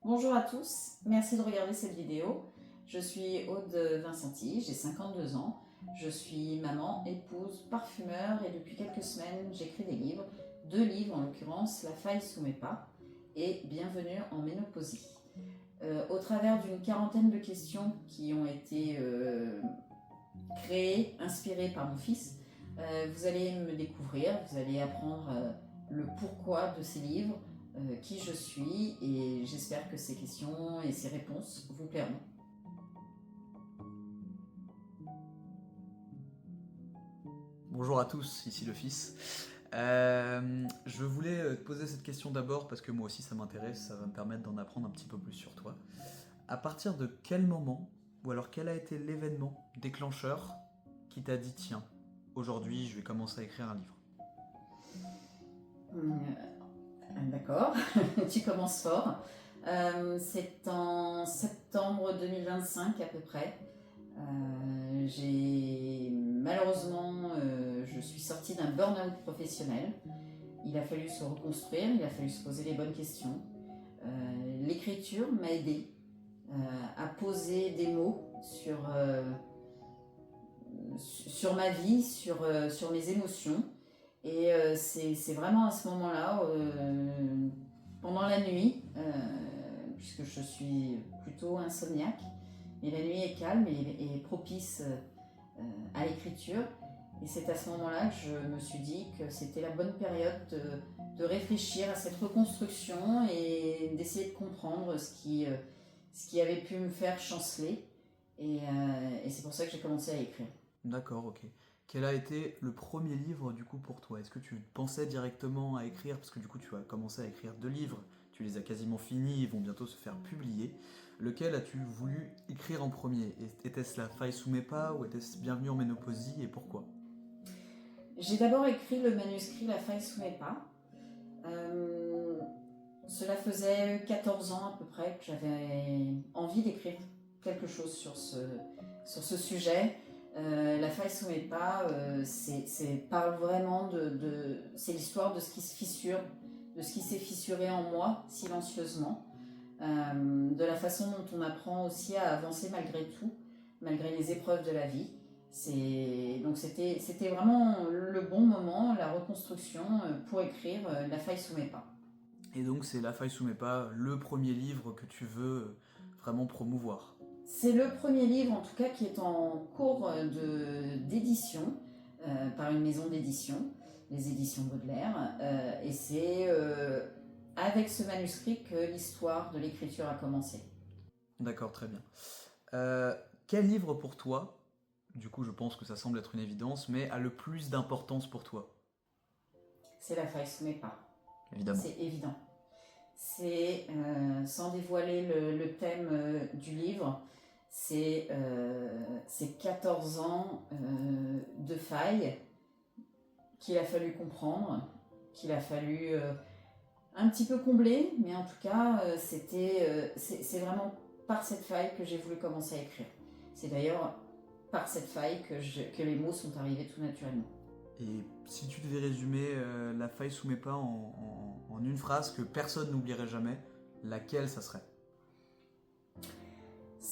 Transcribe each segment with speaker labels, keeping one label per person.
Speaker 1: Bonjour à tous, merci de regarder cette vidéo. Je suis Aude Vincenti, j'ai 52 ans. Je suis maman, épouse, parfumeur et depuis quelques semaines j'écris des livres. 2 livres en l'occurrence, La faille sous mes pas et Bienvenue en ménopausie. Au travers d'une quarantaine de questions qui ont été créées, inspirées par mon fils, vous allez me découvrir, vous allez apprendre le pourquoi de ces livres, qui je suis, et j'espère que ces questions et ces réponses vous plairont.
Speaker 2: Bonjour à tous, ici le fils. Je voulais te poser cette question d'abord parce que moi aussi ça m'intéresse, ça va me permettre d'en apprendre un petit peu plus sur toi. À partir de quel moment, ou alors quel a été l'événement déclencheur qui t'a dit tiens, aujourd'hui je vais commencer à écrire un livre?
Speaker 1: D'accord, tu commences fort. C'est en septembre 2025 à peu près. Malheureusement, je suis sortie d'un burn-out professionnel. Il a fallu se reconstruire, il a fallu se poser les bonnes questions. L'écriture m'a aidée à poser des mots sur ma vie, sur mes émotions. Et c'est vraiment à ce moment-là, pendant la nuit, puisque je suis plutôt insomniaque, mais la nuit est calme et propice à l'écriture. Et c'est à ce moment-là que je me suis dit que c'était la bonne période de réfléchir à cette reconstruction et d'essayer de comprendre ce qui avait pu me faire chanceler. Et c'est pour ça que j'ai commencé à écrire.
Speaker 2: D'accord, ok. Quel a été le premier livre du coup pour toi? Est-ce que tu pensais directement à écrire? Parce que du coup tu as commencé à écrire 2 livres, tu les as quasiment finis, ils vont bientôt se faire publier. Lequel as-tu voulu écrire en premier? Était-ce La faille sous mes pas ou était-ce Bienvenue en ménopausie et pourquoi?
Speaker 1: J'ai d'abord écrit le manuscrit La faille sous mes pas. Euh, Cela faisait 14 ans à peu près que j'avais envie d'écrire quelque chose sur ce sujet. La faille sous mes pas, parle vraiment c'est l'histoire de ce qui se fissure, de ce qui s'est fissuré en moi silencieusement, de la façon dont on apprend aussi à avancer malgré tout, malgré les épreuves de la vie. Donc c'était vraiment le bon moment, la reconstruction pour écrire La faille sous mes pas.
Speaker 2: Et donc c'est La faille sous mes pas, le premier livre que tu veux vraiment promouvoir.
Speaker 1: C'est le premier livre, en tout cas, qui est en cours d'édition par une maison d'édition, les éditions Baudelaire. Et c'est avec ce manuscrit que l'histoire de l'écriture a commencé.
Speaker 2: D'accord, très bien. Euh, Quel livre pour toi, du coup je pense que ça semble être une évidence, mais a le plus d'importance pour toi?
Speaker 1: C'est La faille sous mes pas.
Speaker 2: Évidemment.
Speaker 1: C'est évident. C'est, sans dévoiler le thème du livre, c'est 14 ans de failles qu'il a fallu comprendre, qu'il a fallu un petit peu combler, mais en tout cas, c'est vraiment par cette faille que j'ai voulu commencer à écrire. C'est d'ailleurs par cette faille que les mots sont arrivés tout naturellement.
Speaker 2: Et si tu devais résumer La faille sous mes pas en une phrase que personne n'oublierait jamais, laquelle ça serait?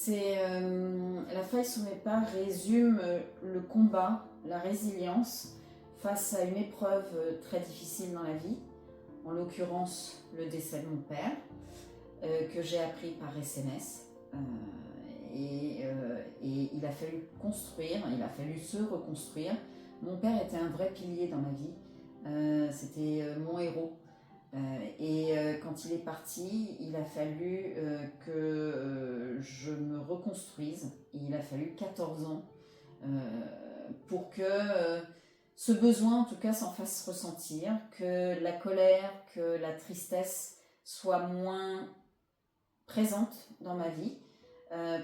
Speaker 1: La faille sous mes pas résume le combat, la résilience face à une épreuve très difficile dans la vie, en l'occurrence le décès de mon père, que j'ai appris par SMS. Et il a fallu construire, il a fallu se reconstruire. Mon père était un vrai pilier dans ma vie, c'était mon héros. Quand il est parti, il a fallu que je me reconstruise. Il a fallu 14 ans pour que ce besoin, en tout cas, s'en fasse ressentir, que la colère, que la tristesse soient moins présentes dans ma vie,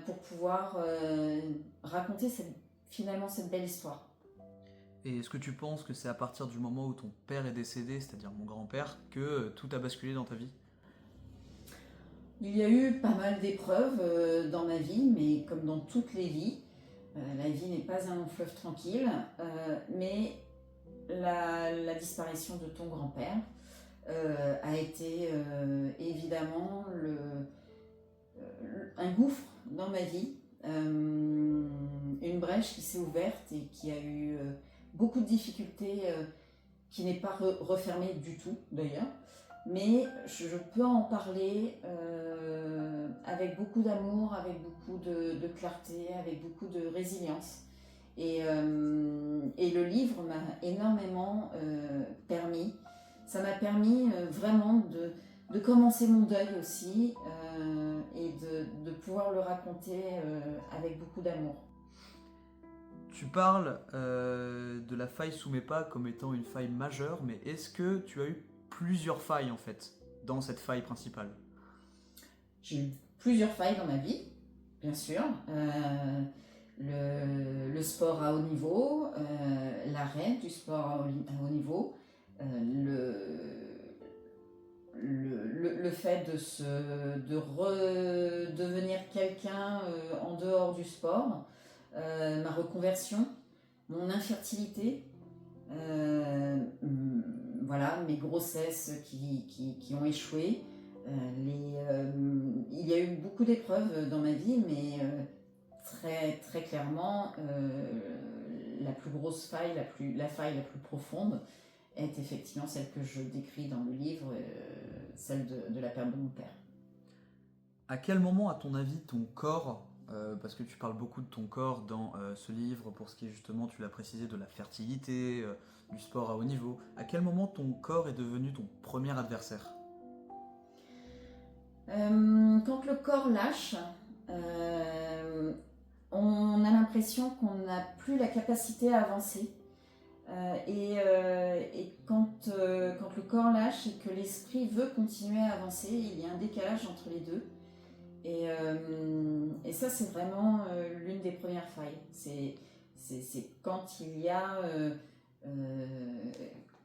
Speaker 1: pour pouvoir raconter finalement cette belle histoire.
Speaker 2: Et est-ce que tu penses que c'est à partir du moment où ton père est décédé, c'est-à-dire mon grand-père, que tout a basculé dans ta vie?
Speaker 1: Il y a eu pas mal d'épreuves dans ma vie, mais comme dans toutes les vies, la vie n'est pas un long fleuve tranquille, mais la disparition de ton grand-père a été évidemment un gouffre dans ma vie, une brèche qui s'est ouverte et qui a eu beaucoup de difficultés, qui n'est pas refermée du tout d'ailleurs, mais je peux en parler avec beaucoup d'amour, avec beaucoup de clarté, avec beaucoup de résilience. Et le livre m'a énormément permis. Ça m'a permis vraiment de commencer mon deuil aussi et de pouvoir le raconter avec beaucoup d'amour.
Speaker 2: Tu parles de la faille sous mes pas comme étant une faille majeure, mais est-ce que tu as eu plusieurs failles en fait dans cette faille principale?
Speaker 1: J'ai eu plusieurs failles dans ma vie, bien sûr. Le sport à haut niveau, l'arrêt du sport à haut niveau, le fait de redevenir quelqu'un en dehors du sport, ma reconversion, mon infertilité, voilà, mes grossesses qui ont échoué. Il y a eu beaucoup d'épreuves dans ma vie, mais très, très clairement, la plus grosse faille, la faille la plus profonde est effectivement celle que je décris dans le livre, celle de la perte de mon père.
Speaker 2: À quel moment, à ton avis, ton corps, parce que tu parles beaucoup de ton corps dans ce livre, pour ce qui est justement, tu l'as précisé, de la fertilité, du sport à haut niveau, à quel moment ton corps est devenu ton premier adversaire?
Speaker 1: Quand le corps lâche, on a l'impression qu'on n'a plus la capacité à avancer. Et quand le corps lâche et que l'esprit veut continuer à avancer, il y a un décalage entre les deux. Et ça, c'est vraiment l'une des premières failles. C'est quand il y a...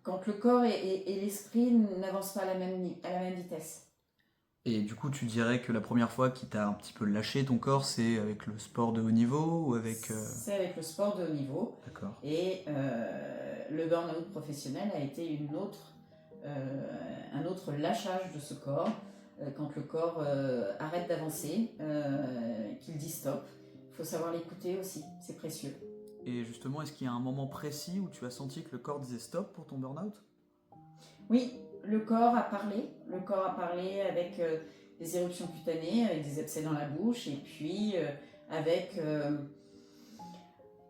Speaker 1: quand le corps et l'esprit n'avancent pas à la même vitesse.
Speaker 2: Et du coup, tu dirais que la première fois qui t'a un petit peu lâché ton corps, c'est avec le sport de haut niveau ou avec...
Speaker 1: C'est avec le sport de haut niveau.
Speaker 2: D'accord.
Speaker 1: Et le burn-out professionnel a été un autre lâchage de ce corps. Quand le corps arrête d'avancer, qu'il dit stop. Il faut savoir l'écouter aussi, c'est précieux.
Speaker 2: Et justement, est-ce qu'il y a un moment précis où tu as senti que le corps disait stop pour ton burn-out?
Speaker 1: Oui, le corps a parlé. Le corps a parlé avec des éruptions cutanées, avec des abcès dans la bouche, et puis avec...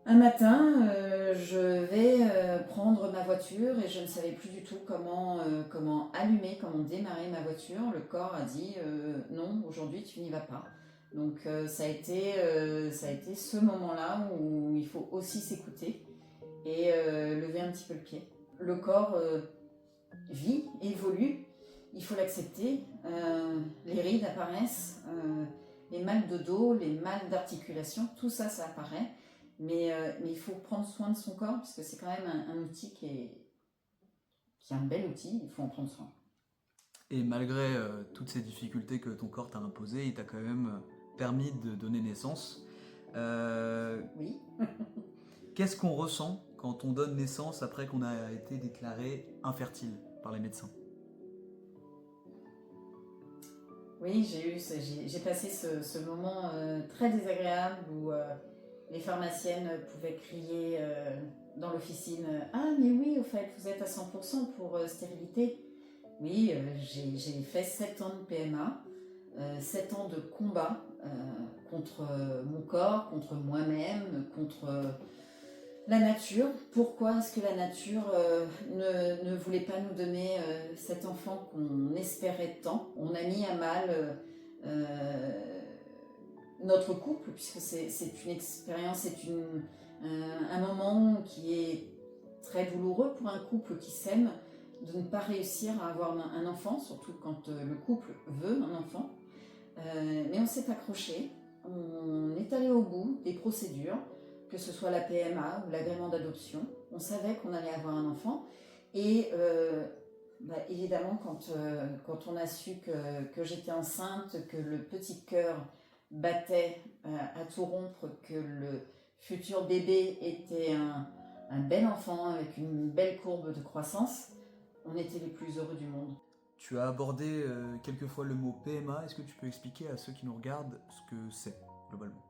Speaker 1: un matin, je vais prendre ma voiture et je ne savais plus du tout comment allumer, comment démarrer ma voiture. Le corps a dit non, aujourd'hui tu n'y vas pas. Donc ça a été ce moment-là où il faut aussi s'écouter et lever un petit peu le pied. Le corps vit, évolue, il faut l'accepter. Les rides apparaissent, les mal de dos, les mal d'articulation, tout ça, ça apparaît. Mais il faut prendre soin de son corps parce que c'est quand même un outil qui est un bel outil, il faut en prendre soin.
Speaker 2: Et malgré toutes ces difficultés que ton corps t'a imposées, il t'a quand même permis de donner naissance.
Speaker 1: Oui.
Speaker 2: Qu'est-ce qu'on ressent quand on donne naissance après qu'on a été déclaré infertile par les médecins?
Speaker 1: Oui, j'ai passé ce moment très désagréable où les pharmaciennes pouvaient crier dans l'officine « Ah mais oui, au fait, vous êtes à 100% pour stérilité ». Oui, j'ai fait 7 ans de PMA, 7 ans de combat contre mon corps, contre moi-même, contre la nature. Pourquoi est-ce que la nature ne voulait pas nous donner cet enfant qu'on espérait tant? On a mis à mal notre couple, puisque c'est une expérience, c'est un moment qui est très douloureux pour un couple qui s'aime, de ne pas réussir à avoir un enfant, surtout quand le couple veut un enfant. Mais on s'est accroché, on est allé au bout des procédures, que ce soit la PMA ou l'agrément d'adoption. On savait qu'on allait avoir un enfant. Et évidemment, quand on a su que j'étais enceinte, que le petit cœur battait à tout rompre, que le futur bébé était un bel enfant avec une belle courbe de croissance, on était les plus heureux du monde.
Speaker 2: Tu as abordé quelques fois le mot PMA. Est-ce que tu peux expliquer à ceux qui nous regardent ce que c'est, globalement?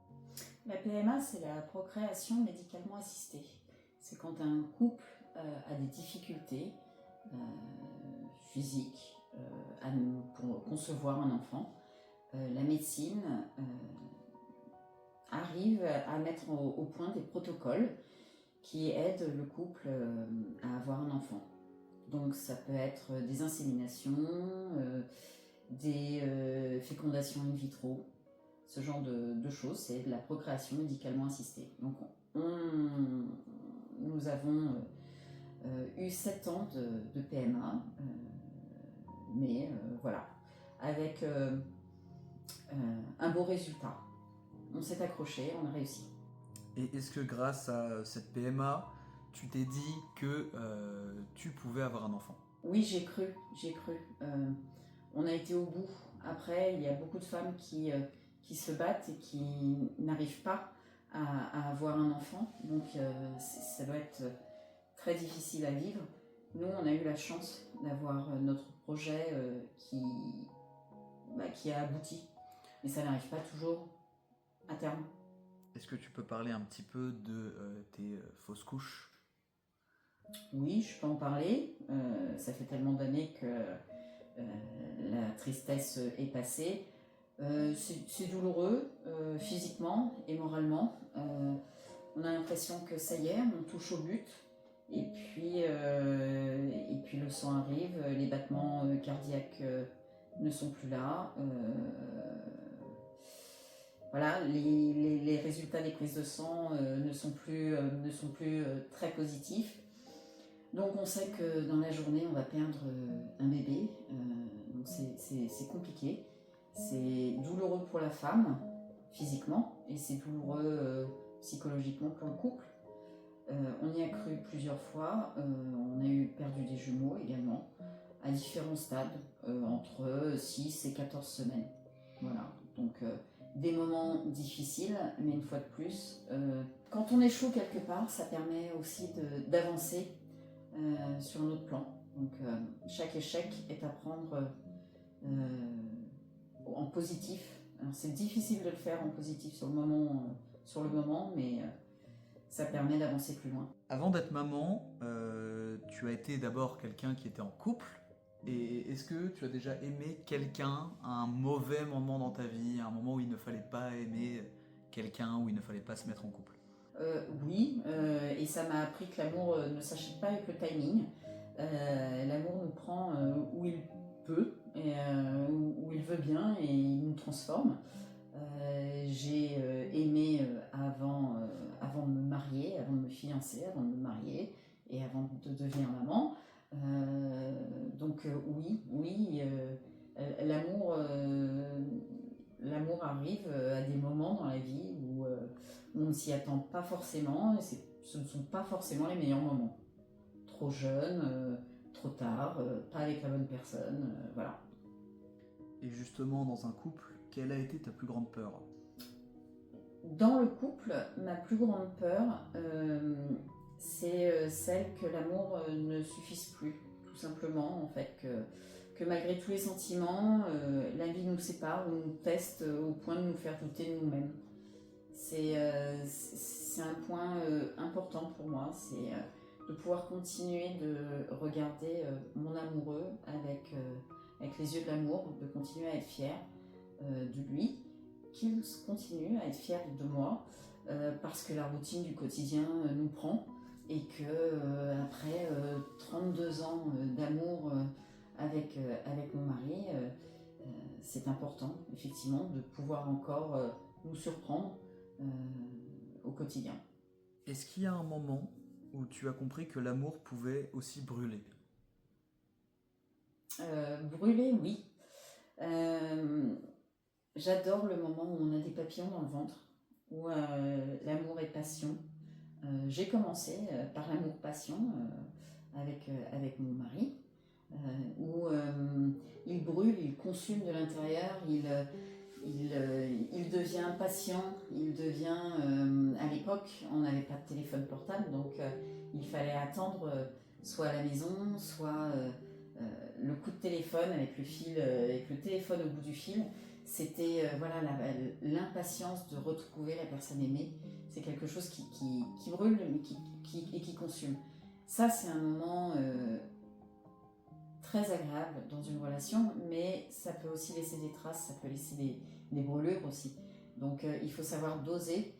Speaker 1: La PMA, c'est la procréation médicalement assistée. C'est quand un couple a des difficultés physiques pour concevoir un enfant. La médecine arrive à mettre au point des protocoles qui aident le couple à avoir un enfant. Donc ça peut être des inséminations, des fécondations in vitro, ce genre de choses, c'est de la procréation médicalement assistée. Donc nous avons eu 7 ans de PMA, mais voilà, avec un beau résultat. On s'est accroché, on a réussi.
Speaker 2: Et est-ce que grâce à cette PMA, tu t'es dit que tu pouvais avoir un enfant?
Speaker 1: Oui, j'ai cru. On a été au bout. Après, il y a beaucoup de femmes qui se battent et qui n'arrivent pas à avoir un enfant. Donc, ça doit être très difficile à vivre. Nous, on a eu la chance d'avoir notre projet qui a abouti. Mais ça n'arrive pas toujours à terme.
Speaker 2: Est-ce que tu peux parler un petit peu de tes fausses couches?
Speaker 1: Oui, je peux en parler. Ça fait tellement d'années que la tristesse est passée. C'est douloureux physiquement et moralement. On a l'impression que ça y est, on touche au but. Et puis le sang arrive, les battements cardiaques ne sont plus là. Voilà, les résultats des prises de sang ne sont plus très positifs. Donc on sait que dans la journée on va perdre un bébé, donc c'est compliqué. C'est douloureux pour la femme physiquement et c'est douloureux psychologiquement pour le couple. On y a cru plusieurs fois, on a perdu des jumeaux également à différents stades, entre 6 et 14 semaines. Voilà, donc des moments difficiles, mais une fois de plus, quand on échoue quelque part, ça permet aussi d'avancer sur un autre plan. Donc chaque échec est à prendre en positif. Alors c'est difficile de le faire en positif sur le moment, mais ça permet d'avancer plus loin.
Speaker 2: Avant d'être maman, tu as été d'abord quelqu'un qui était en couple. Et est-ce que tu as déjà aimé quelqu'un à un mauvais moment dans ta vie, à un moment où il ne fallait pas aimer quelqu'un, où il ne fallait pas se mettre en couple?
Speaker 1: Oui, et ça m'a appris que l'amour ne s'achète pas avec le timing. L'amour nous prend où il peut, et, où il veut bien, et il nous transforme. J'ai aimé avant de me marier, avant de me fiancer, avant de me marier, et avant de devenir maman. Donc oui, l'amour arrive à des moments dans la vie où on ne s'y attend pas forcément, et ce ne sont pas forcément les meilleurs moments. Trop jeune, trop tard, pas avec la bonne personne, voilà.
Speaker 2: Et justement, dans un couple, quelle a été ta plus grande peur?
Speaker 1: Dans le couple, ma plus grande peur, c'est celle que l'amour ne suffise plus, tout simplement, en fait, que malgré tous les sentiments, la vie nous sépare ou nous teste au point de nous faire douter de nous-mêmes. C'est un point important pour moi, c'est de pouvoir continuer de regarder mon amoureux avec les yeux de l'amour, de continuer à être fière de lui, qu'il continue à être fier de moi, parce que la routine du quotidien nous prend, et que après 32 ans d'amour avec mon mari, c'est important effectivement de pouvoir encore nous surprendre au quotidien.
Speaker 2: Est-ce qu'il y a un moment où tu as compris que l'amour pouvait aussi brûler?
Speaker 1: Brûler, oui. J'adore le moment où on a des papillons dans le ventre, où l'amour est passion. J'ai commencé par l'amour-passion avec mon mari, où il brûle, il consume de l'intérieur, il devient patient, il devient... à l'époque, on n'avait pas de téléphone portable, donc il fallait attendre soit à la maison, soit le coup de téléphone avec avec le téléphone au bout du fil, c'était voilà, l'impatience de retrouver la personne aimée. C'est quelque chose qui brûle et qui consume. Ça, c'est un moment très agréable dans une relation, mais ça peut aussi laisser des traces, ça peut laisser des brûlures aussi. Donc il faut savoir doser.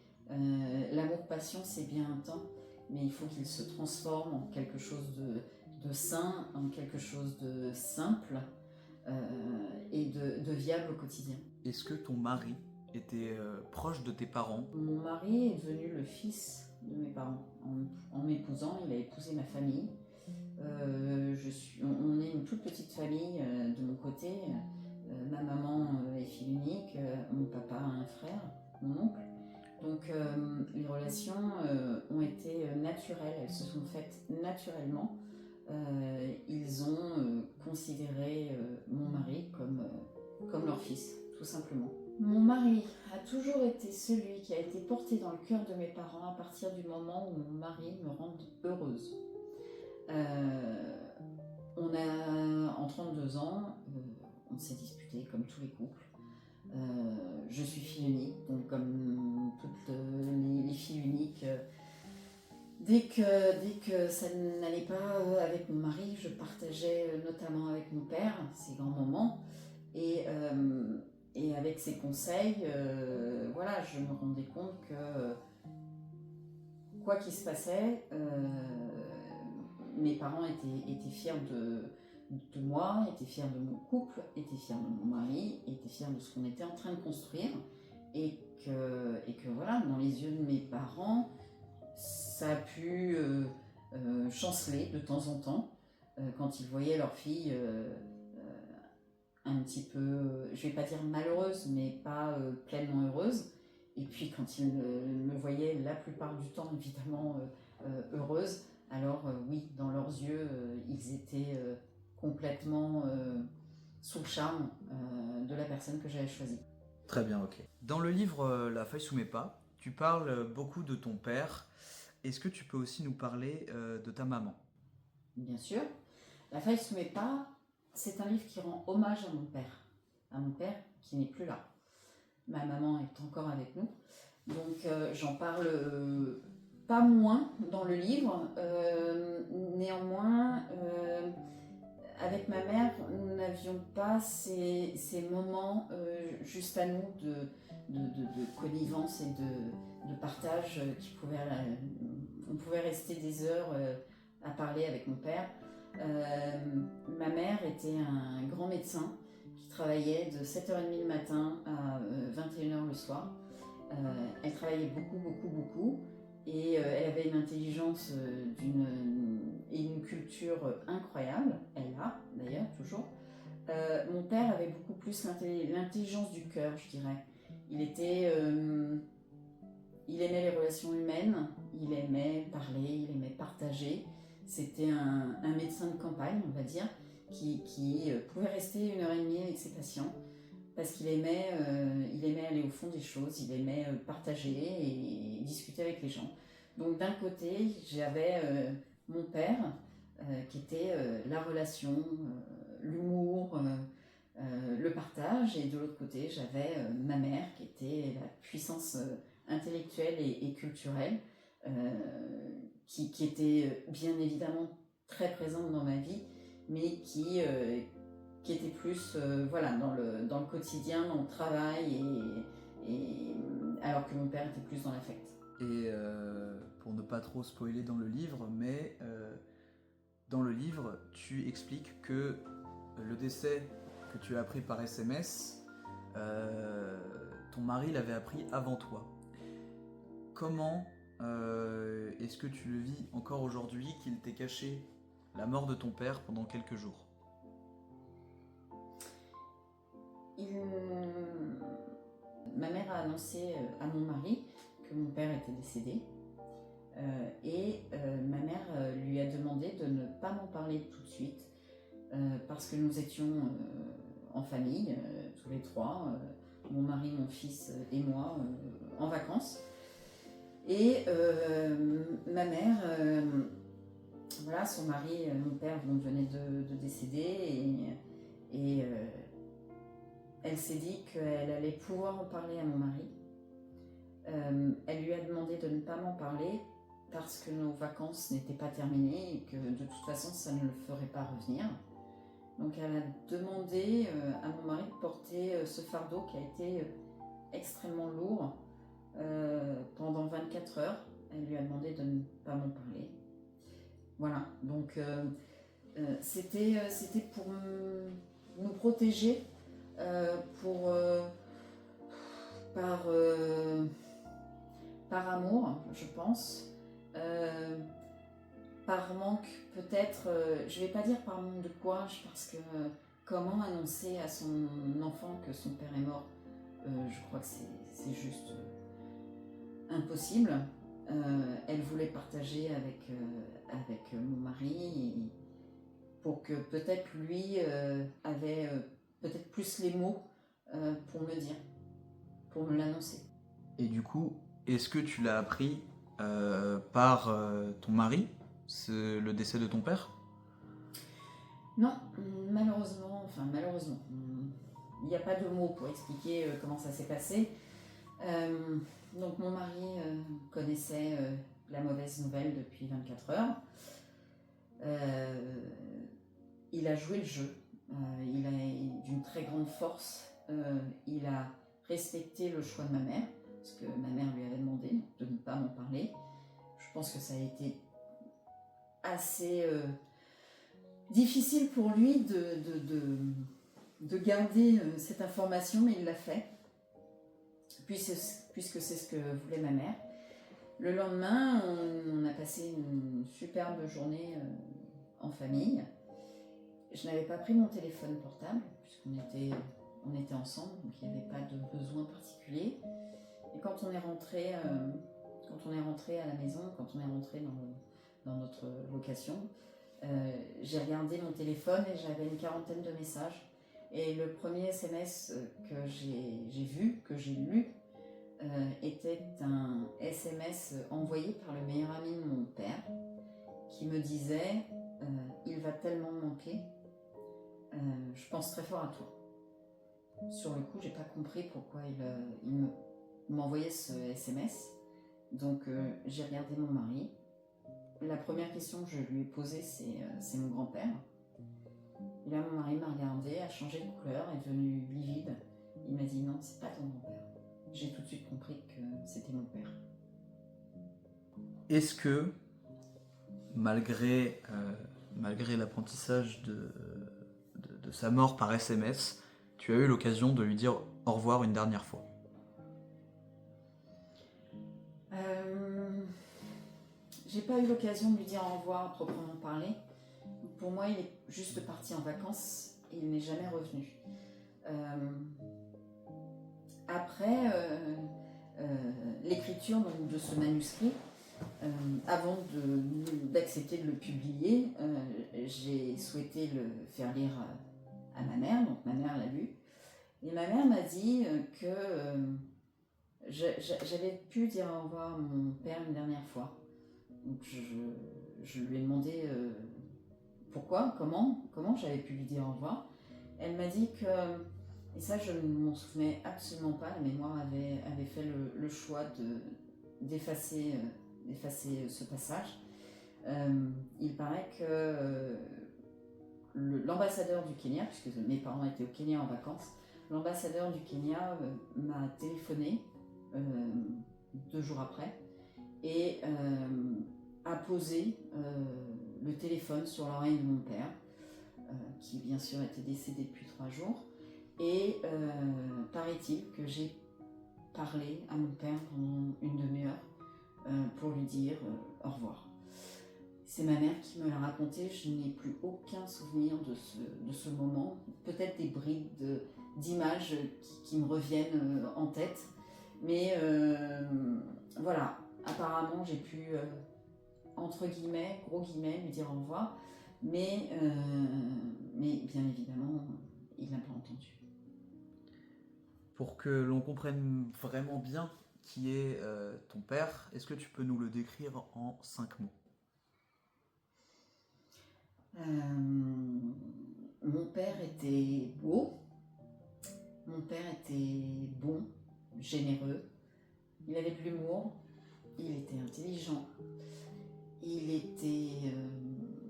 Speaker 1: L'amour-passion, c'est bien un temps, mais il faut qu'il se transforme en quelque chose de sain, en quelque chose de simple et de viable au quotidien.
Speaker 2: Est-ce que ton mari était proche de tes parents?
Speaker 1: Mon mari est devenu le fils de mes parents. En m'épousant, il a épousé ma famille. On est une toute petite famille de mon côté. Ma maman est fille unique, mon papa a un frère, mon oncle. Donc les relations ont été naturelles, elles se sont faites naturellement. Ils ont considéré mon mari comme leur fils, tout simplement. Mon mari a toujours été celui qui a été porté dans le cœur de mes parents à partir du moment où mon mari me rend heureuse. En 32 ans, on s'est disputé comme tous les couples. Je suis fille unique, donc comme toutes les filles uniques, dès que ça n'allait pas avec mon mari, je partageais notamment avec mon père ses grands moments et avec ses conseils, voilà, je me rendais compte que quoi qu'il se passait, mes parents étaient fiers de moi, étaient fiers de mon couple, étaient fiers de mon mari, étaient fiers de ce qu'on était en train de construire, et que voilà, dans les yeux de mes parents, ça a pu chanceler de temps en temps quand ils voyaient leur fille un petit peu, je vais pas dire malheureuse, mais pas pleinement heureuse. Et puis quand ils me voyaient la plupart du temps évidemment heureuse, alors oui, dans leurs yeux, ils étaient complètement sous le charme de la personne que j'avais choisie.
Speaker 2: Très bien, ok. Dans le livre La feuille sous mes pas, tu parles beaucoup de ton père. Est-ce que tu peux aussi nous parler de ta maman?
Speaker 1: Bien sûr. La feuille sous mes pas, c'est un livre qui rend hommage à mon père qui n'est plus là. Ma maman est encore avec nous, donc j'en parle pas moins dans le livre. Néanmoins, avec ma mère, nous n'avions pas ces moments juste à nous de connivence et de partage on pouvait rester des heures à parler avec mon père. Ma mère était un grand médecin qui travaillait de 7h30 le matin à 21h le soir. Elle travaillait beaucoup et elle avait une intelligence et une culture incroyable. Elle a d'ailleurs toujours. Mon père avait beaucoup plus l'intelligence du cœur, je dirais. Il aimait les relations humaines, il aimait parler, il aimait partager. C'était un médecin de campagne, on va dire, qui pouvait rester 1h30 avec ses patients parce qu'il aimait aller au fond des choses, il aimait partager et discuter avec les gens. Donc d'un côté, j'avais mon père qui était la relation, l'humour, le partage, et de l'autre côté, j'avais ma mère qui était la puissance intellectuelle et culturelle, qui était bien évidemment très présente dans ma vie, mais qui était plus voilà, dans le quotidien, dans le travail, alors que mon père était plus dans l'affect.
Speaker 2: Et pour ne pas trop spoiler dans le livre, mais dans le livre, tu expliques que le décès que tu as appris par SMS, ton mari l'avait appris avant toi. Comment est-ce que tu le vis encore aujourd'hui qu'il t'ait caché la mort de ton père pendant quelques jours?
Speaker 1: Ma mère a annoncé à mon mari que mon père était décédé. Et ma mère lui a demandé de ne pas m'en parler tout de suite parce que nous étions en famille, tous les trois, mon mari, mon fils et moi, en vacances. Et ma mère voilà, son mari, mon père, venait de décéder et elle s'est dit qu'elle allait pouvoir en parler à mon mari. Elle lui a demandé de ne pas m'en parler parce que nos vacances n'étaient pas terminées et que de toute façon ça ne le ferait pas revenir. Donc elle a demandé à mon mari de porter ce fardeau qui a été extrêmement lourd pendant 24 heures. Elle lui a demandé de ne pas m'en parler. Voilà, donc c'était pour nous protéger par amour, je pense, par manque peut-être, je vais pas dire par manque de courage, parce que comment annoncer à son enfant que son père est mort, je crois que c'est juste impossible. Elle voulait partager avec mon mari pour que peut-être lui avait peut-être plus les mots pour me dire, pour me l'annoncer.
Speaker 2: Et du coup, est-ce que tu l'as appris par ton mari, le décès de ton père?
Speaker 1: Non, malheureusement, il n'y a pas de mots pour expliquer comment ça s'est passé. Donc mon mari connaissait la mauvaise nouvelle depuis 24 heures. Il a joué le jeu, il a d'une très grande force, il a respecté le choix de ma mère, parce que ma mère lui avait demandé de ne pas m'en parler. Je pense que ça a été assez difficile pour lui de garder cette information, mais il l'a fait, puisque c'est ce que voulait ma mère. Le lendemain, on a passé une superbe journée en famille. Je n'avais pas pris mon téléphone portable, puisqu'on était ensemble, donc il n'y avait pas de besoin particulier. Et quand on est rentré à la maison, quand on est rentré dans notre location, j'ai regardé mon téléphone et j'avais une 40aine de messages. Et le premier SMS que j'ai vu, que j'ai lu, était un SMS envoyé par le meilleur ami de mon père, qui me disait il va tellement me manquer, je pense très fort à toi. Sur le coup, j'ai pas compris pourquoi il m'envoyait ce SMS. Donc j'ai regardé mon mari. La première question que je lui ai posée, c'est mon grand-père. Et là, mon mari m'a regardé, a changé de couleur, est devenu livide. Il m'a dit non, c'est pas ton grand-père. J'ai tout de suite compris que c'était mon père.
Speaker 2: Est-ce que, malgré l'apprentissage de sa mort par SMS, tu as eu l'occasion de lui dire au revoir une dernière fois?
Speaker 1: J'ai pas eu l'occasion de lui dire au revoir à proprement parler. Pour moi, il est juste parti en vacances et il n'est jamais revenu. Après l'écriture de ce manuscrit, avant d'accepter de le publier, j'ai souhaité le faire lire à ma mère, donc ma mère l'a lu. Et ma mère m'a dit que j'avais pu dire au revoir à mon père une dernière fois. Donc je lui ai demandé pourquoi, comment j'avais pu lui dire au revoir. Elle m'a dit que, et ça je ne m'en souvenais absolument pas, la mémoire avait fait le choix d'effacer ce passage. Il paraît que l'ambassadeur du Kenya, puisque mes parents étaient au Kenya en vacances, l'ambassadeur du Kenya m'a téléphoné 2 jours après et a posé le téléphone sur l'oreille de mon père, qui bien sûr était décédé depuis 3 jours. Et paraît-il que j'ai parlé à mon père pendant une demi-heure pour lui dire au revoir. C'est ma mère qui me l'a raconté, je n'ai plus aucun souvenir de ce moment, peut-être des bribes d'images qui me reviennent en tête, mais voilà, apparemment j'ai pu, entre guillemets, gros guillemets, lui dire au revoir, mais bien évidemment, il n'a pas entendu.
Speaker 2: Pour que l'on comprenne vraiment bien qui est ton père, est-ce que tu peux nous le décrire en 5 mots?
Speaker 1: Mon père était beau, mon père était bon, généreux, il avait de l'humour, il était intelligent,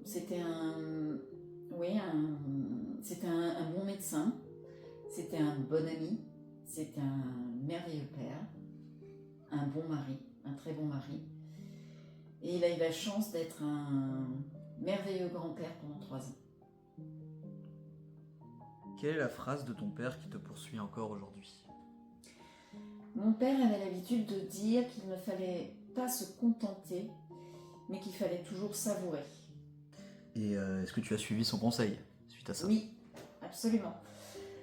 Speaker 1: c'était un bon médecin, c'était un bon ami, c'était un merveilleux père, un bon mari, un très bon mari. Et il a eu la chance d'être un merveilleux grand-père pendant 3 ans.
Speaker 2: Quelle est la phrase de ton père qui te poursuit encore aujourd'hui?
Speaker 1: Mon père avait l'habitude de dire qu'il ne fallait pas se contenter, mais qu'il fallait toujours savourer.
Speaker 2: Et est-ce que tu as suivi son conseil suite à ça?
Speaker 1: Oui, absolument.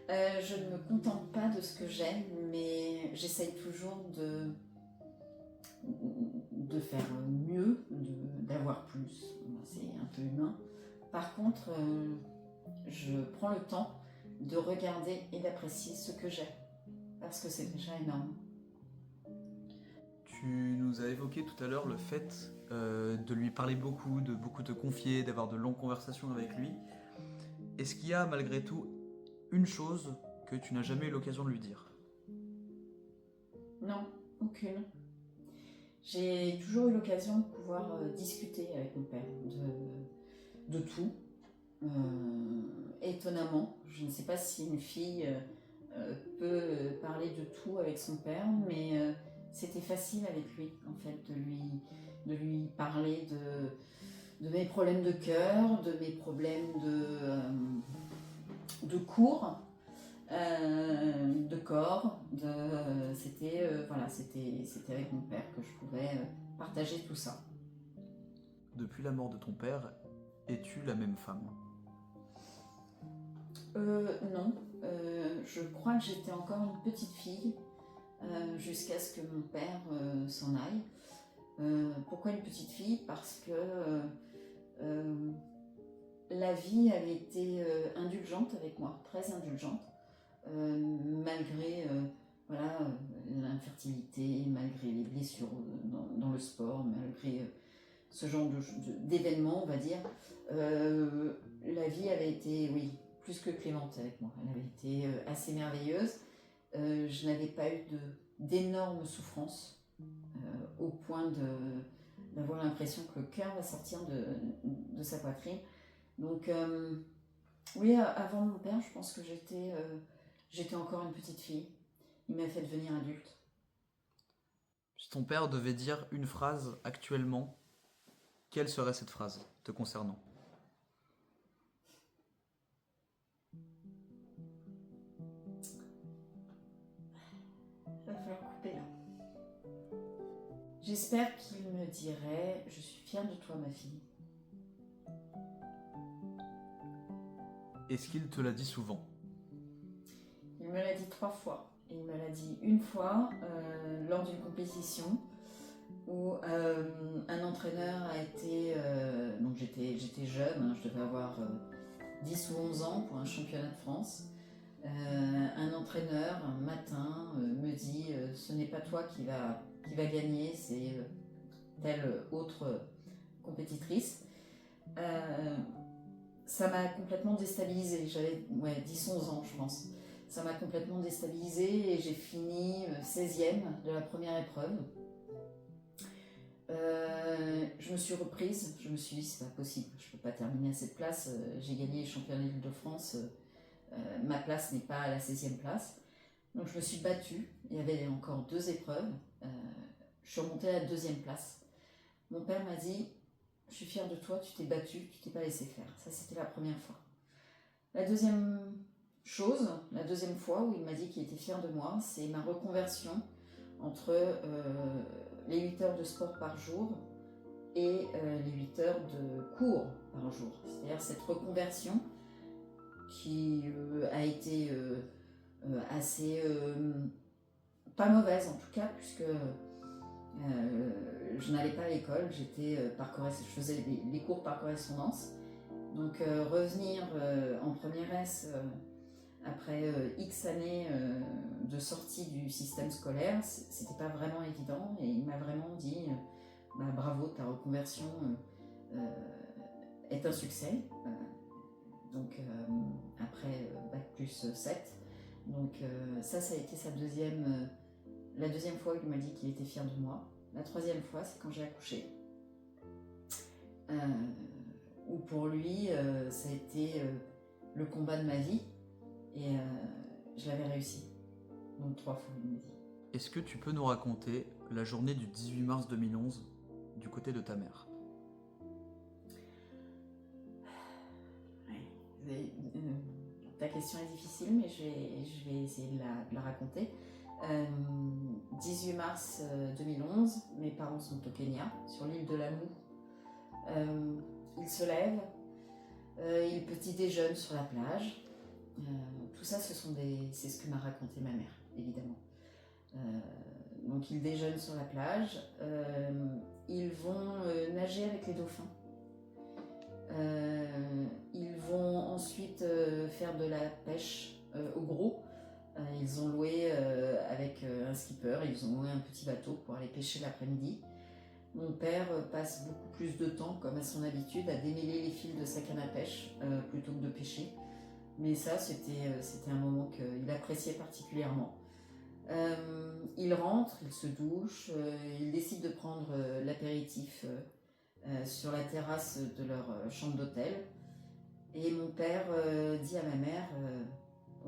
Speaker 1: Je ne me contente pas de ce que j'aime, mais j'essaye toujours de faire mieux, d'avoir plus. C'est un peu humain. Par contre, je prends le temps de regarder et d'apprécier ce que j'ai, parce que c'est déjà énorme.
Speaker 2: Tu nous as évoqué tout à l'heure le fait de lui parler beaucoup, de beaucoup te confier, d'avoir de longues conversations avec lui. Est-ce qu'il y a malgré tout une chose que tu n'as jamais eu l'occasion de lui dire?
Speaker 1: Non, aucune. J'ai toujours eu l'occasion de pouvoir discuter avec mon père de tout. Étonnamment, je ne sais pas si une fille peut parler de tout avec son père, mais c'était facile avec lui, en fait, de lui parler de mes problèmes de cœur, de mes problèmes de cours, de corps. C'était avec mon père que je pouvais partager tout ça.
Speaker 2: Depuis la mort de ton père, es-tu la même femme?
Speaker 1: Non, je crois que j'étais encore une petite fille jusqu'à ce que mon père s'en aille. Pourquoi une petite fille? Parce que la vie avait été indulgente avec moi, très indulgente, malgré l'infertilité, malgré les blessures dans le sport, malgré ce genre d'événements, on va dire. La vie avait été, oui, plus que clémente avec moi. Elle avait été assez merveilleuse. Je n'avais pas eu d'énormes souffrances au point d'avoir l'impression que le cœur va sortir de sa poitrine. Donc, oui, avant mon père, je pense que j'étais encore une petite fille. Il m'a fait devenir adulte.
Speaker 2: Si ton père devait dire une phrase actuellement, quelle serait cette phrase te concernant?
Speaker 1: Il va falloir couper là. J'espère qu'il me dirait « Je suis fière de toi, ma fille ».
Speaker 2: Est-ce qu'il te l'a dit souvent?
Speaker 1: Il me l'a dit 3 fois. Il me l'a dit une fois lors d'une compétition où un entraîneur a été... donc j'étais jeune, hein, je devais avoir 10 ou 11 ans pour un championnat de France. Un entraîneur, un matin, me dit ce n'est pas toi qui va gagner, c'est telle autre compétitrice. Ça m'a complètement déstabilisée, j'avais 10-11 ans je pense. Ça m'a complètement déstabilisée et j'ai fini 16e de la première épreuve. Je me suis reprise, je me suis dit c'est pas possible, je peux pas terminer à cette place, j'ai gagné les championnats d'Île-de-France, ma place n'est pas à la 16e place. Donc je me suis battue, il y avait encore 2 épreuves, je suis remontée à la 2e place. Mon père m'a dit je suis fière de toi, tu t'es battue, tu t'es pas laissé faire. Ça c'était la première fois. La deuxième fois où il m'a dit qu'il était fier de moi, c'est ma reconversion entre les 8 heures de sport par jour et les 8 heures de cours par jour. C'est-à-dire cette reconversion qui a été assez pas mauvaise en tout cas, puisque je n'allais pas à l'école, je faisais les cours par correspondance. Donc revenir en première S après X années de sortie du système scolaire, c'était pas vraiment évident, et il m'a vraiment dit bravo, ta reconversion est un succès. Donc après Bac plus 7. Donc ça a été la deuxième fois où il m'a dit qu'il était fier de moi. La troisième fois, c'est quand j'ai accouché. Où pour lui, ça a été le combat de ma vie. Et je l'avais réussi. Donc 3 fois, il m'a dit.
Speaker 2: Est-ce que tu peux nous raconter la journée du 18 mars 2011 du côté de ta mère?
Speaker 1: Ta question est difficile, mais je vais essayer de la raconter. 18 mars 2011, mes parents sont au Kenya, sur l'île de Lamu. Ils se lèvent, ils petit déjeunent sur la plage. Tout ça, c'est ce que m'a raconté ma mère, évidemment. Donc ils déjeunent sur la plage, ils vont nager avec les dauphins. Ils vont ensuite faire de la pêche au gros. Ils ont loué avec un skipper, ils ont loué un petit bateau pour aller pêcher l'après-midi. Mon père passe beaucoup plus de temps, comme à son habitude, à démêler les fils de sa canne à pêche plutôt que de pêcher. Mais ça, c'était un moment qu'il appréciait particulièrement. Il rentre, il se douche, il décide de prendre l'apéritif sur la terrasse de leur chambre d'hôtel. Et mon père dit à ma mère,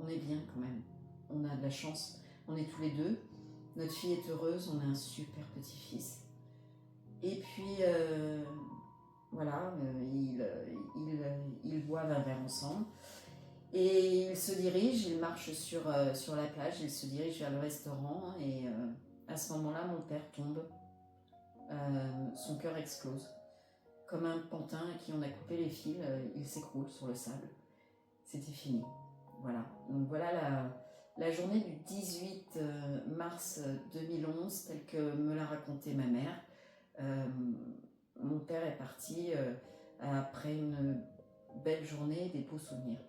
Speaker 1: on est bien quand même, on a de la chance, on est tous les deux, notre fille est heureuse, on a un super petit-fils. Et puis voilà, ils boivent un verre ensemble. Et ils se dirigent, ils marchent sur la plage, ils se dirigent vers le restaurant et à ce moment-là, mon père tombe, son cœur explose. Comme un pantin à qui on a coupé les fils, il s'écroule sur le sable. C'était fini. Voilà. Donc voilà la journée du 18 mars 2011, telle que me l'a raconté ma mère. Mon père est parti après une belle journée et des beaux souvenirs.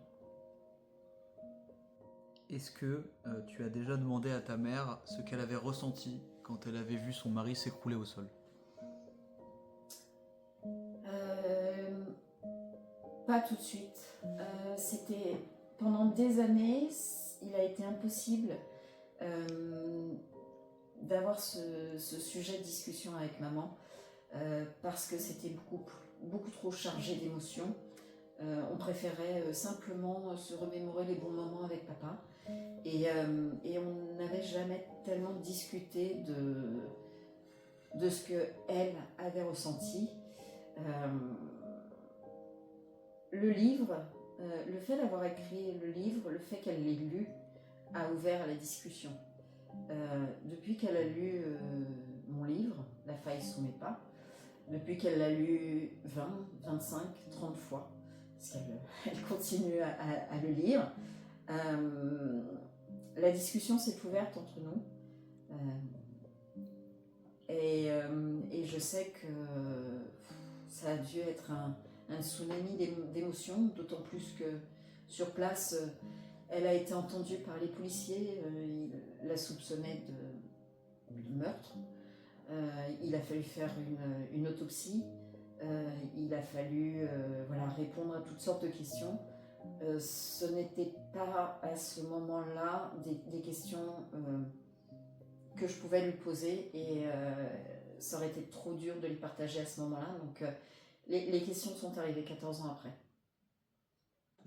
Speaker 2: Est-ce que tu as déjà demandé à ta mère ce qu'elle avait ressenti quand elle avait vu son mari s'écrouler au sol?
Speaker 1: Pas tout de suite. C'était pendant des années, il a été impossible d'avoir ce sujet de discussion avec maman parce que c'était beaucoup trop chargé d'émotions. On préférait simplement se remémorer les bons moments avec papa et on n'avait jamais tellement discuté de ce qu'elle avait ressenti. Le livre, le fait d'avoir écrit le livre, le fait qu'elle l'ait lu, a ouvert à la discussion. Depuis qu'elle a lu mon livre, La faille sous mes pas, depuis qu'elle l'a lu 20, 25, 30 fois, parce qu'elle continue à le lire, la discussion s'est ouverte entre nous. Et je sais que ça a dû être un tsunami d'émotions, d'autant plus que sur place, elle a été entendue par les policiers, ils la soupçonnaient de meurtre. Il a fallu faire une autopsie, il a fallu répondre à toutes sortes de questions. Ce n'était pas à ce moment-là des questions que je pouvais lui poser et ça aurait été trop dur de les partager à ce moment-là. Donc les questions sont arrivées 14 ans après.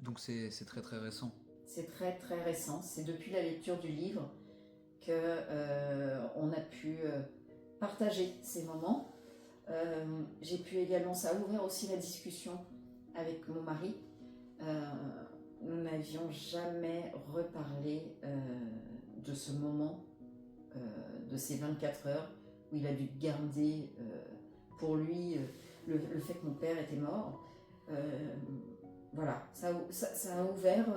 Speaker 2: Donc c'est très très récent.
Speaker 1: C'est très très récent. C'est depuis la lecture du livre qu'on a pu partager ces moments. J'ai pu également, ça a ouvert aussi la discussion avec mon mari. Nous n'avions jamais reparlé de ce moment, de ces 24 heures où il a dû garder pour lui le fait que mon père était mort. Voilà, ça a ouvert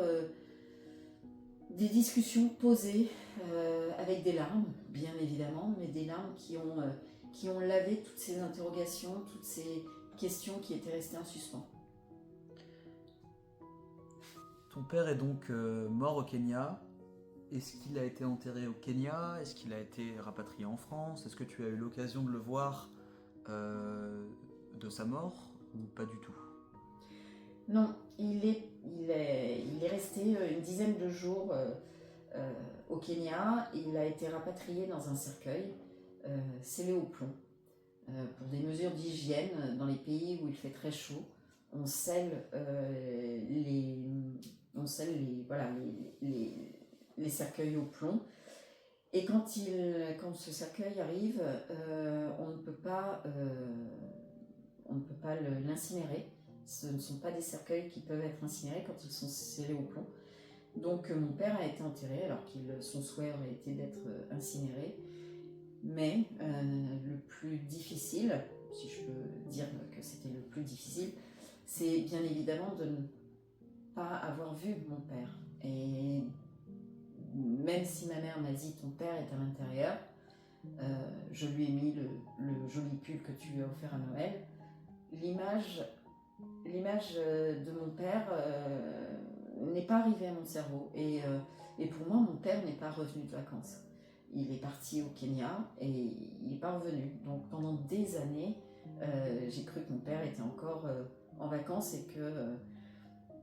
Speaker 1: des discussions posées avec des larmes, bien évidemment, mais des larmes qui ont lavé toutes ces interrogations, toutes ces questions qui étaient restées en suspens.
Speaker 2: Ton père est donc mort au Kenya. Est-ce qu'il a été enterré au Kenya? Est-ce qu'il a été rapatrié en France? Est-ce que tu as eu l'occasion de le voir de sa mort ou pas du tout?
Speaker 1: Non, il est resté une dizaine de jours au Kenya. Il a été rapatrié dans un cercueil scellé au plomb. Pour des mesures d'hygiène, dans les pays où il fait très chaud, on scelle les cercueils au plomb. Et quand ce cercueil arrive, on ne peut pas l'incinérer. Ce ne sont pas des cercueils qui peuvent être incinérés quand ils sont scellés au plomb. Donc mon père a été enterré alors que son souhait aurait été d'être incinéré. Mais le plus difficile, si je peux dire que c'était le plus difficile, c'est bien évidemment de ne pas avoir vu mon père. Et même si ma mère m'a dit ton père est à l'intérieur, je lui ai mis le joli pull que tu lui as offert à Noël. L'image de mon père n'est pas arrivée à mon cerveau. Et pour moi, mon père n'est pas revenu de vacances. Il est parti au Kenya et il n'est pas revenu. Donc pendant des années, j'ai cru que mon père était encore en vacances et que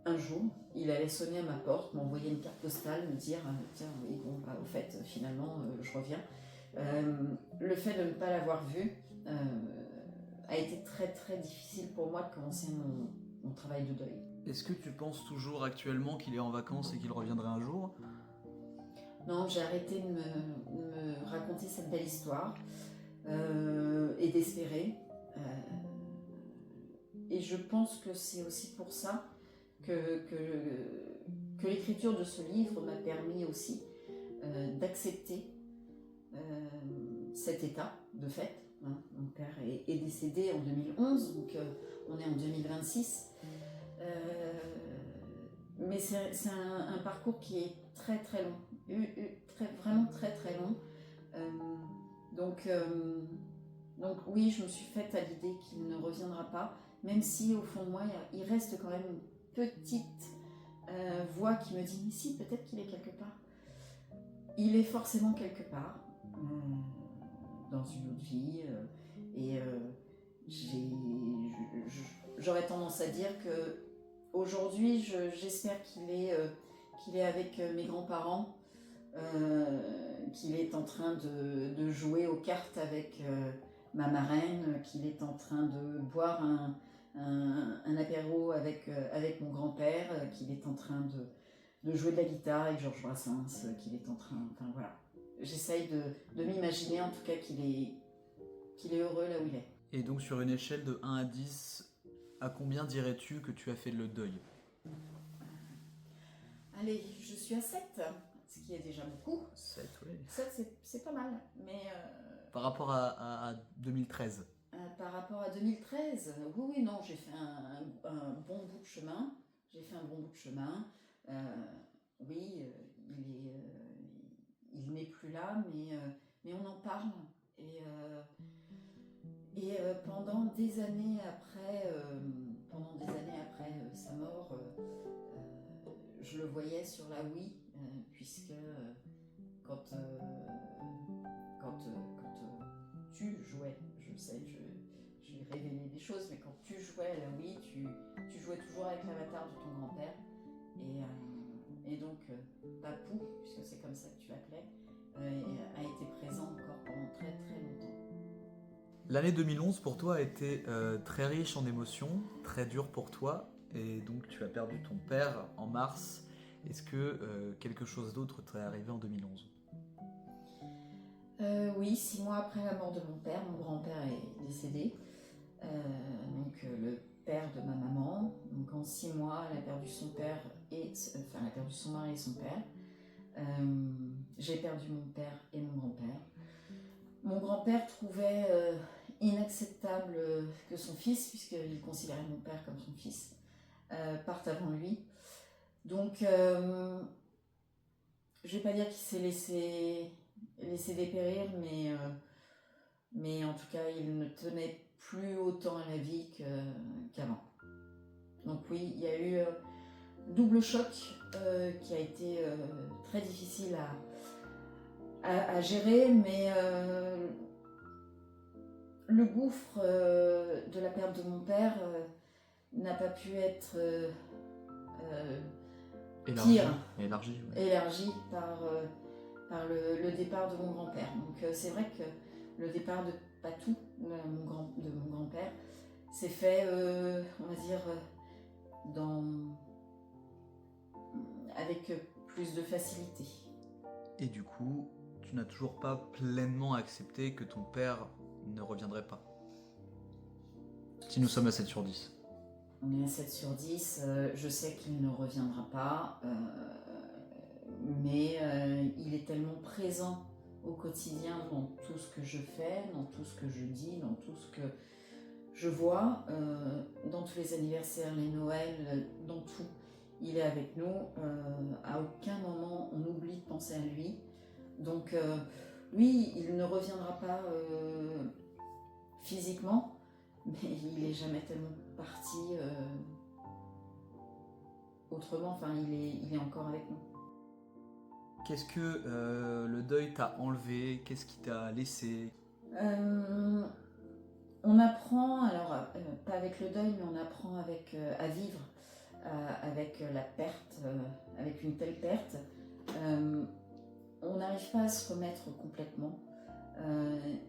Speaker 1: un jour, il allait sonner à ma porte, m'envoyer une carte postale, me dire tiens, oui, bon, au fait, finalement, je reviens. Le fait de ne pas l'avoir vu a été très très difficile pour moi de commencer mon travail de deuil.
Speaker 2: Est-ce que tu penses toujours actuellement qu'il est en vacances et qu'il reviendrait un jour?
Speaker 1: Non, j'ai arrêté de me raconter cette belle histoire et d'espérer. Et je pense que c'est aussi pour ça que l'écriture de ce livre m'a permis aussi d'accepter cet état de fait. Hein. Mon père est décédé en 2011, donc on est en 2026. Mais c'est un parcours qui est très très long, vraiment très très long. Donc oui, je me suis faite à l'idée qu'il ne reviendra pas, même si au fond de moi, il reste quand même une petite voix qui me dit mais si, peut-être qu'il est quelque part. Il est forcément quelque part, dans une autre vie, et j'aurais tendance à dire que aujourd'hui, j'espère qu'il est avec mes grands-parents, qu'il est en train de jouer aux cartes avec ma marraine, qu'il est en train de boire un apéro avec mon grand-père, qu'il est en train de jouer de la guitare avec Georges Brassens, qu'il est en train... Enfin voilà. J'essaye de m'imaginer en tout cas qu'il est heureux là où il est.
Speaker 2: Et donc sur une échelle de 1 à 10, à combien dirais-tu que tu as fait le deuil?
Speaker 1: Allez, je suis à 7, ce qui est déjà beaucoup.
Speaker 2: 7, oui.
Speaker 1: 7, c'est pas mal, mais...
Speaker 2: Par rapport à 2013?
Speaker 1: Par rapport à 2013, oui, non, j'ai fait un bon bout de chemin. Oui, il n'est plus là, mais on en parle. Et pendant des années après sa mort, je le voyais sur la Wii, puisque quand tu jouais, je sais, je vais révéler des choses, mais quand tu jouais à la Wii, tu jouais toujours avec l'avatar de ton grand-père. Et donc, Papou, puisque c'est comme ça que tu l'appelais, a été présent encore pendant très très longtemps.
Speaker 2: L'année 2011 pour toi a été très riche en émotions, très dure pour toi, et donc tu as perdu ton père en mars. Est-ce que quelque chose d'autre t'est arrivé en 2011?
Speaker 1: Oui, 6 mois après la mort de mon père, mon grand-père est décédé. Donc le père de ma maman. Donc en 6 mois, elle a perdu son père elle a perdu son mari et son père. J'ai perdu mon père et mon grand-père. Mon grand-père trouvait inacceptable que son fils, puisqu'il considérait mon père comme son fils, parte avant lui. Donc je vais pas dire qu'il s'est laissé dépérir, mais en tout cas, il ne tenait plus autant à la vie qu'avant. Donc oui, il y a eu double choc qui a été très difficile à gérer, mais le gouffre de la perte de mon père n'a pas pu être
Speaker 2: Élargi, ouais.
Speaker 1: élargi par le départ de mon grand-père. Donc c'est vrai que le départ de Patou, de mon grand-père, s'est fait, on va dire, avec plus de facilité.
Speaker 2: Et du coup, tu n'as toujours pas pleinement accepté que ton père ne reviendrait pas. Si nous sommes à 7 sur 10.
Speaker 1: On est à 7 sur 10, je sais qu'il ne reviendra pas, mais il est tellement présent au quotidien dans tout ce que je fais, dans tout ce que je dis, dans tout ce que je vois, dans tous les anniversaires, les Noëls, dans tout. Il est avec nous, à aucun moment on oublie de penser à lui. Donc oui, il ne reviendra pas physiquement, mais il est jamais tellement parti autrement, enfin il est encore avec nous.
Speaker 2: Qu'est-ce que le deuil t'a enlevé? Qu'est-ce qui t'a laissé?
Speaker 1: On apprend, alors pas avec le deuil, mais on apprend à vivre avec la perte, avec une telle perte. On n'arrive pas à se remettre complètement,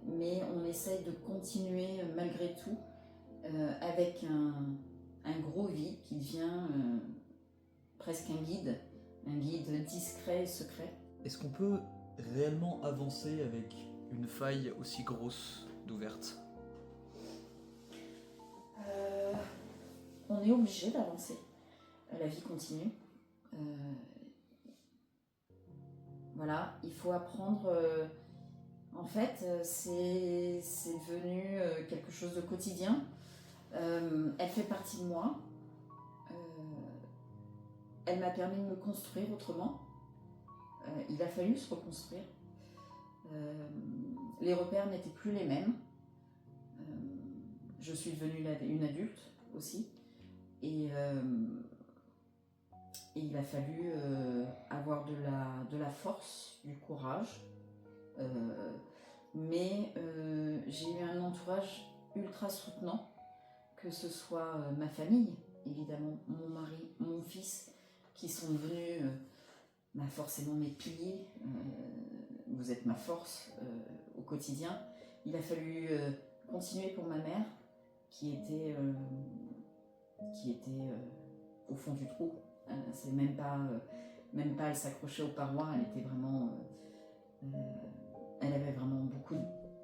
Speaker 1: mais on essaye de continuer malgré tout avec un gros vide qui devient presque un guide discret et secret.
Speaker 2: Est-ce qu'on peut réellement avancer avec une faille aussi grosse d'ouverte?
Speaker 1: On est obligé d'avancer. La vie continue. Voilà, il faut apprendre. En fait, c'est devenu quelque chose de quotidien. Elle fait partie de moi. Elle m'a permis de me construire autrement. Il a fallu se reconstruire. Les repères n'étaient plus les mêmes. Je suis devenue une adulte aussi. Et il a fallu avoir de la force, du courage. Mais j'ai eu un entourage ultra soutenant, que ce soit ma famille, évidemment, mon mari, mon fils, qui sont devenus forcément mes piliers. Vous êtes ma force au quotidien. Il a fallu continuer pour ma mère, qui était au fond du trou. C'est même pas elle s'accrochait aux parois, elle était vraiment elle avait vraiment beaucoup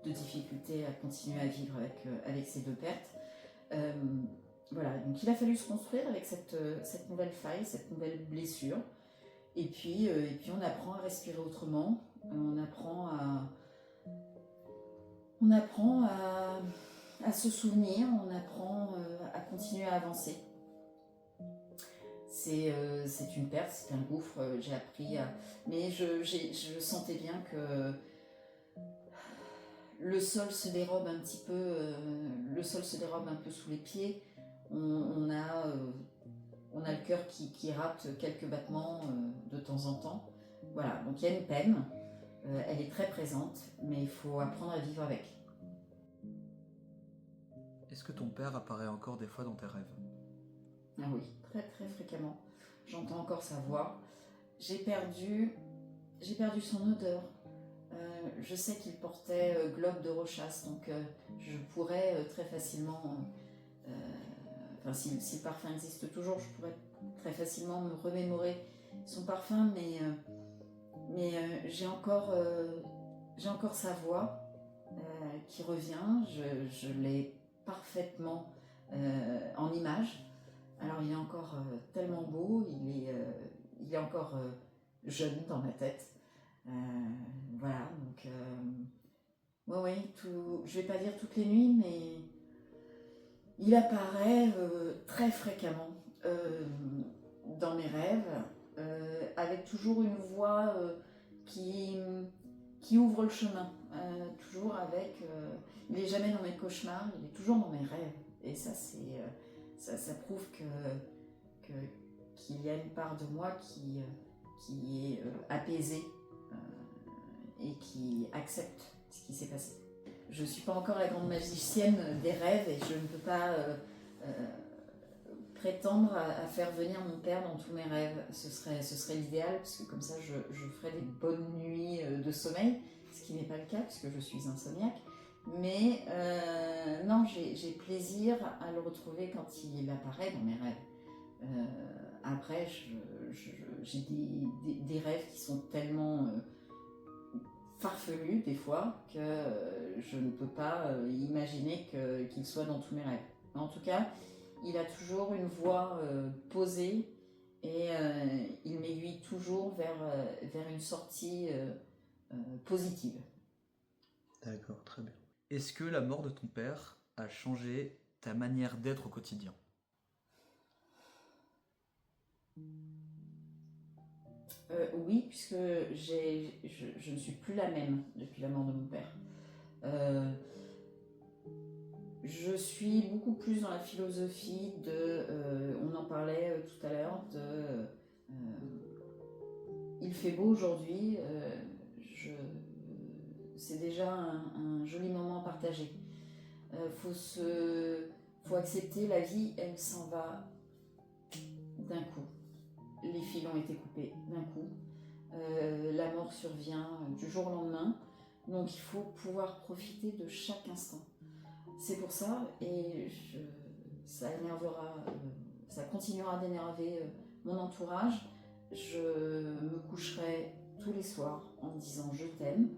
Speaker 1: de difficultés à continuer à vivre avec ces deux pertes. Voilà, donc il a fallu se construire avec cette nouvelle faille, cette nouvelle blessure. Et puis on apprend à respirer autrement, on apprend à se souvenir, on apprend à continuer à avancer. C'est une perte, c'est un gouffre, j'ai appris à... Mais je sentais bien que le sol se dérobe un petit peu, sous les pieds. On a le cœur qui rate quelques battements de temps en temps. Voilà, donc il y a une peine, elle est très présente, mais il faut apprendre à vivre avec.
Speaker 2: Est-ce que ton père apparaît encore des fois dans tes rêves?
Speaker 1: Ah oui, très très fréquemment. J'entends encore sa voix. J'ai perdu son odeur. Je sais qu'il portait Globe de Rochas, donc je pourrais très facilement, si le parfum existe toujours, je pourrais très facilement me remémorer son parfum, mais j'ai encore sa voix qui revient. Je l'ai parfaitement en image. Alors il est encore tellement beau, il est encore jeune dans ma tête. Voilà, donc oui, je vais pas dire toutes les nuits, mais il apparaît très fréquemment dans mes rêves, avec toujours une voix qui ouvre le chemin, toujours avec... il est jamais dans mes cauchemars, il est toujours dans mes rêves, et ça ça prouve qu'il y a une part de moi qui est apaisée et qui accepte ce qui s'est passé. Je ne suis pas encore la grande magicienne des rêves et je ne peux pas prétendre à faire venir mon père dans tous mes rêves. Ce serait l'idéal, parce que comme ça, je ferais des bonnes nuits de sommeil, ce qui n'est pas le cas, puisque je suis insomniaque. Mais non, j'ai plaisir à le retrouver quand il apparaît dans mes rêves. Après, j'ai des rêves qui sont tellement farfelus, des fois, que je ne peux pas imaginer qu'il soit dans tous mes rêves. Mais en tout cas, il a toujours une voix posée et il m'aiguille toujours vers une sortie positive.
Speaker 2: D'accord, très bien. Est-ce que la mort de ton père a changé ta manière d'être au quotidien?
Speaker 1: Oui, puisque je ne suis plus la même depuis la mort de mon père. Je suis beaucoup plus dans la philosophie on en parlait tout à l'heure, il fait beau aujourd'hui, c'est déjà un joli moment partagé. Faut accepter, la vie, elle s'en va d'un coup. Les fils ont été coupés d'un coup. La mort survient du jour au lendemain. Donc il faut pouvoir profiter de chaque instant. C'est pour ça, et ça énervera, ça continuera d'énerver mon entourage. Je me coucherai tous les soirs en me disant je t'aime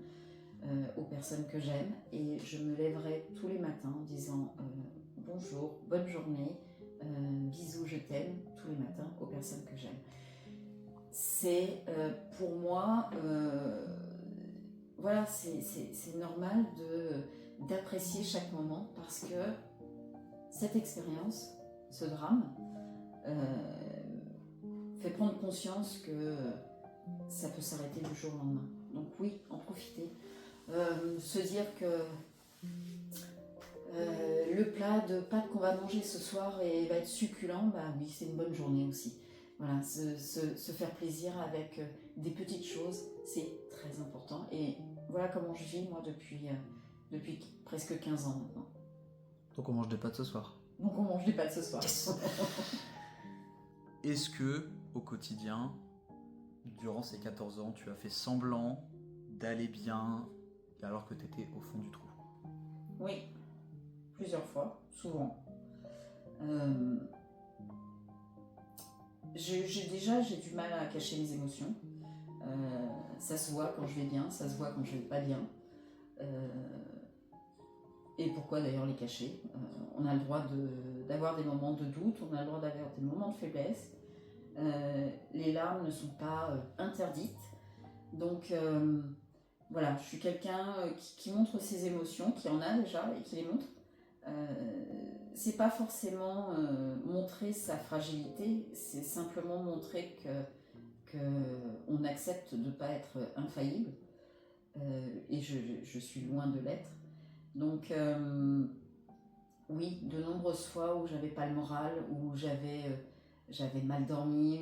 Speaker 1: aux personnes que j'aime, et je me lèverai tous les matins en disant bonjour, bonne journée, bisous, je t'aime tous les matins aux personnes que j'aime. C'est pour moi, voilà, c'est normal d'apprécier chaque moment, parce que cette expérience, ce drame, fait prendre conscience que ça peut s'arrêter du jour au lendemain. Donc oui, en profiter. Se dire que le plat de pâtes qu'on va manger ce soir va être succulent, bah oui, c'est une bonne journée aussi. Voilà, se faire plaisir avec des petites choses, c'est très important. Et voilà comment je vis, moi, depuis presque 15 ans maintenant.
Speaker 2: Donc on mange des pâtes ce soir.
Speaker 1: Donc on mange des pâtes ce soir.
Speaker 2: Yes. Est-ce que, au quotidien, durant ces 14 ans, tu as fait semblant d'aller bien alors que tu étais au fond du trou?
Speaker 1: Oui, plusieurs fois, souvent. J'ai du mal à cacher mes émotions. Ça se voit quand je vais bien, ça se voit quand je vais pas bien. Et pourquoi d'ailleurs les cacher? On a le droit d'avoir des moments de doute, on a le droit d'avoir des moments de faiblesse. Les larmes ne sont pas interdites. Donc voilà, je suis quelqu'un qui montre ses émotions, qui en a déjà et qui les montre. C'est pas forcément montrer sa fragilité, c'est simplement montrer qu'on accepte de ne pas être infaillible. Et je suis loin de l'être. Donc oui, de nombreuses fois où j'avais pas le moral, où j'avais mal dormi,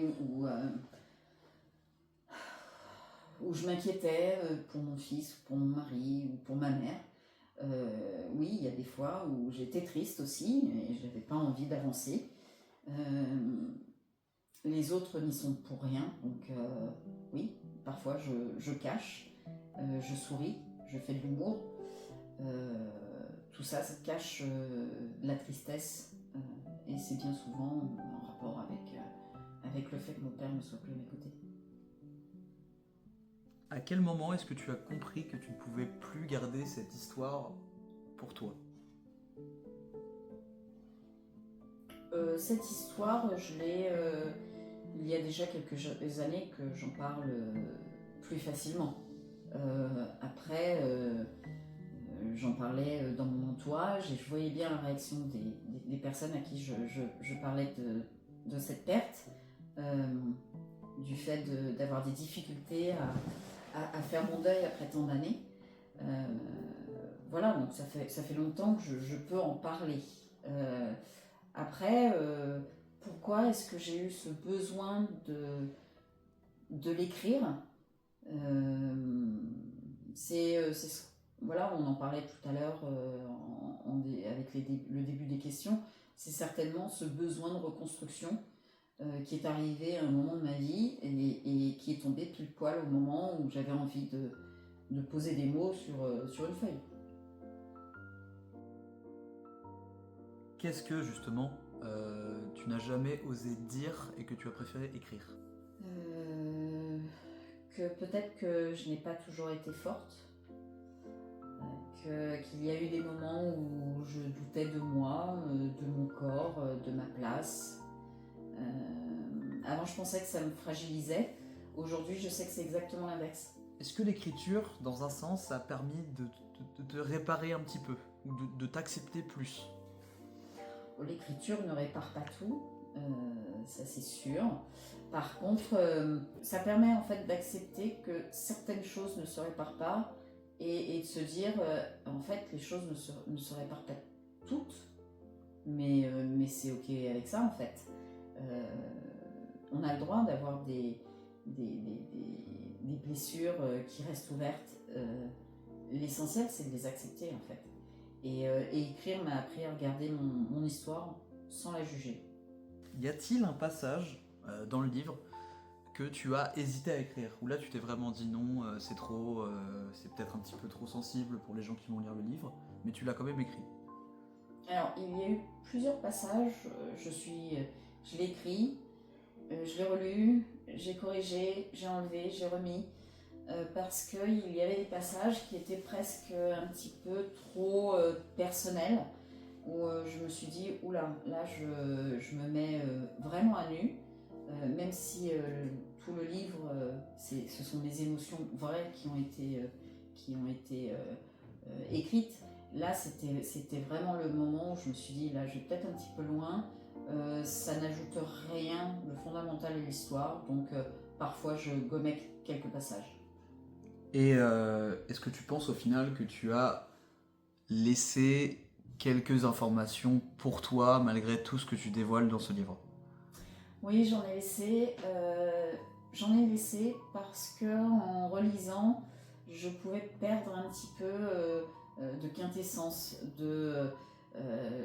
Speaker 1: où je m'inquiétais pour mon fils, pour mon mari ou pour ma mère. Oui, il y a des fois où j'étais triste aussi et j'avais pas envie d'avancer. Les autres n'y sont pour rien, donc oui, parfois je cache, je souris, je fais de l'humour. Tout ça cache la tristesse et c'est bien souvent en rapport avec le fait que mon père ne soit plus à mes côtés.
Speaker 2: À quel moment est-ce que tu as compris que tu ne pouvais plus garder cette histoire pour toi?
Speaker 1: Cette histoire, je l'ai... il y a déjà quelques années que j'en parle plus facilement. Après, j'en parlais dans mon entourage et je voyais bien la réaction des personnes à qui je parlais de cette perte, du fait d'avoir des difficultés à faire mon deuil après tant d'années. Voilà, donc ça fait longtemps que je peux en parler. Après, pourquoi est-ce que j'ai eu ce besoin de l'écrire? Voilà, on en parlait tout à l'heure avec le début des questions. c'est certainement ce besoin de reconstruction qui est arrivé à un moment de ma vie et qui est tombé pile poil au moment où j'avais envie de poser des mots sur une feuille.
Speaker 2: Qu'est-ce que justement tu n'as jamais osé dire et que tu as préféré écrire?
Speaker 1: Que peut-être que je n'ai pas toujours été forte, qu'il y a eu des moments où je doutais de moi, de mon corps, de ma place. Avant, je pensais que ça me fragilisait. Aujourd'hui, je sais que c'est exactement l'inverse.
Speaker 2: Est-ce que l'écriture, dans un sens, a permis de te réparer un petit peu ou de t'accepter plus?
Speaker 1: L'écriture ne répare pas tout, ça c'est sûr. Par contre, ça permet en fait d'accepter que certaines choses ne se réparent pas et de se dire, en fait, les choses ne se réparent pas toutes, mais c'est ok avec ça en fait. On a le droit d'avoir des blessures qui restent ouvertes. L'essentiel, c'est de les accepter en fait. Et écrire m'a appris à regarder mon histoire sans la juger.
Speaker 2: Y a-t-il un passage dans le livre que tu as hésité à écrire, où là tu t'es vraiment dit non, c'est trop, c'est peut-être un petit peu trop sensible pour les gens qui vont lire le livre, mais tu l'as quand même écrit?
Speaker 1: Alors, il y a eu plusieurs passages, je l'ai écrit, je l'ai relu, j'ai corrigé, j'ai enlevé, j'ai remis, parce qu'il y avait des passages qui étaient presque un petit peu trop personnels, où je me suis dit, oula, là je me mets vraiment à nu, même si tout le livre, ce sont des émotions vraies qui ont été écrites. Là, c'était vraiment le moment où je me suis dit, là, je vais peut-être un petit peu loin. Ça n'ajoute rien de fondamental à l'histoire, donc parfois je gommais quelques passages.
Speaker 2: Et est-ce que tu penses au final que tu as laissé quelques informations pour toi malgré tout ce que tu dévoiles dans ce livre?
Speaker 1: Oui, j'en ai laissé. J'en ai laissé parce que en relisant, je pouvais perdre un petit peu de quintessence.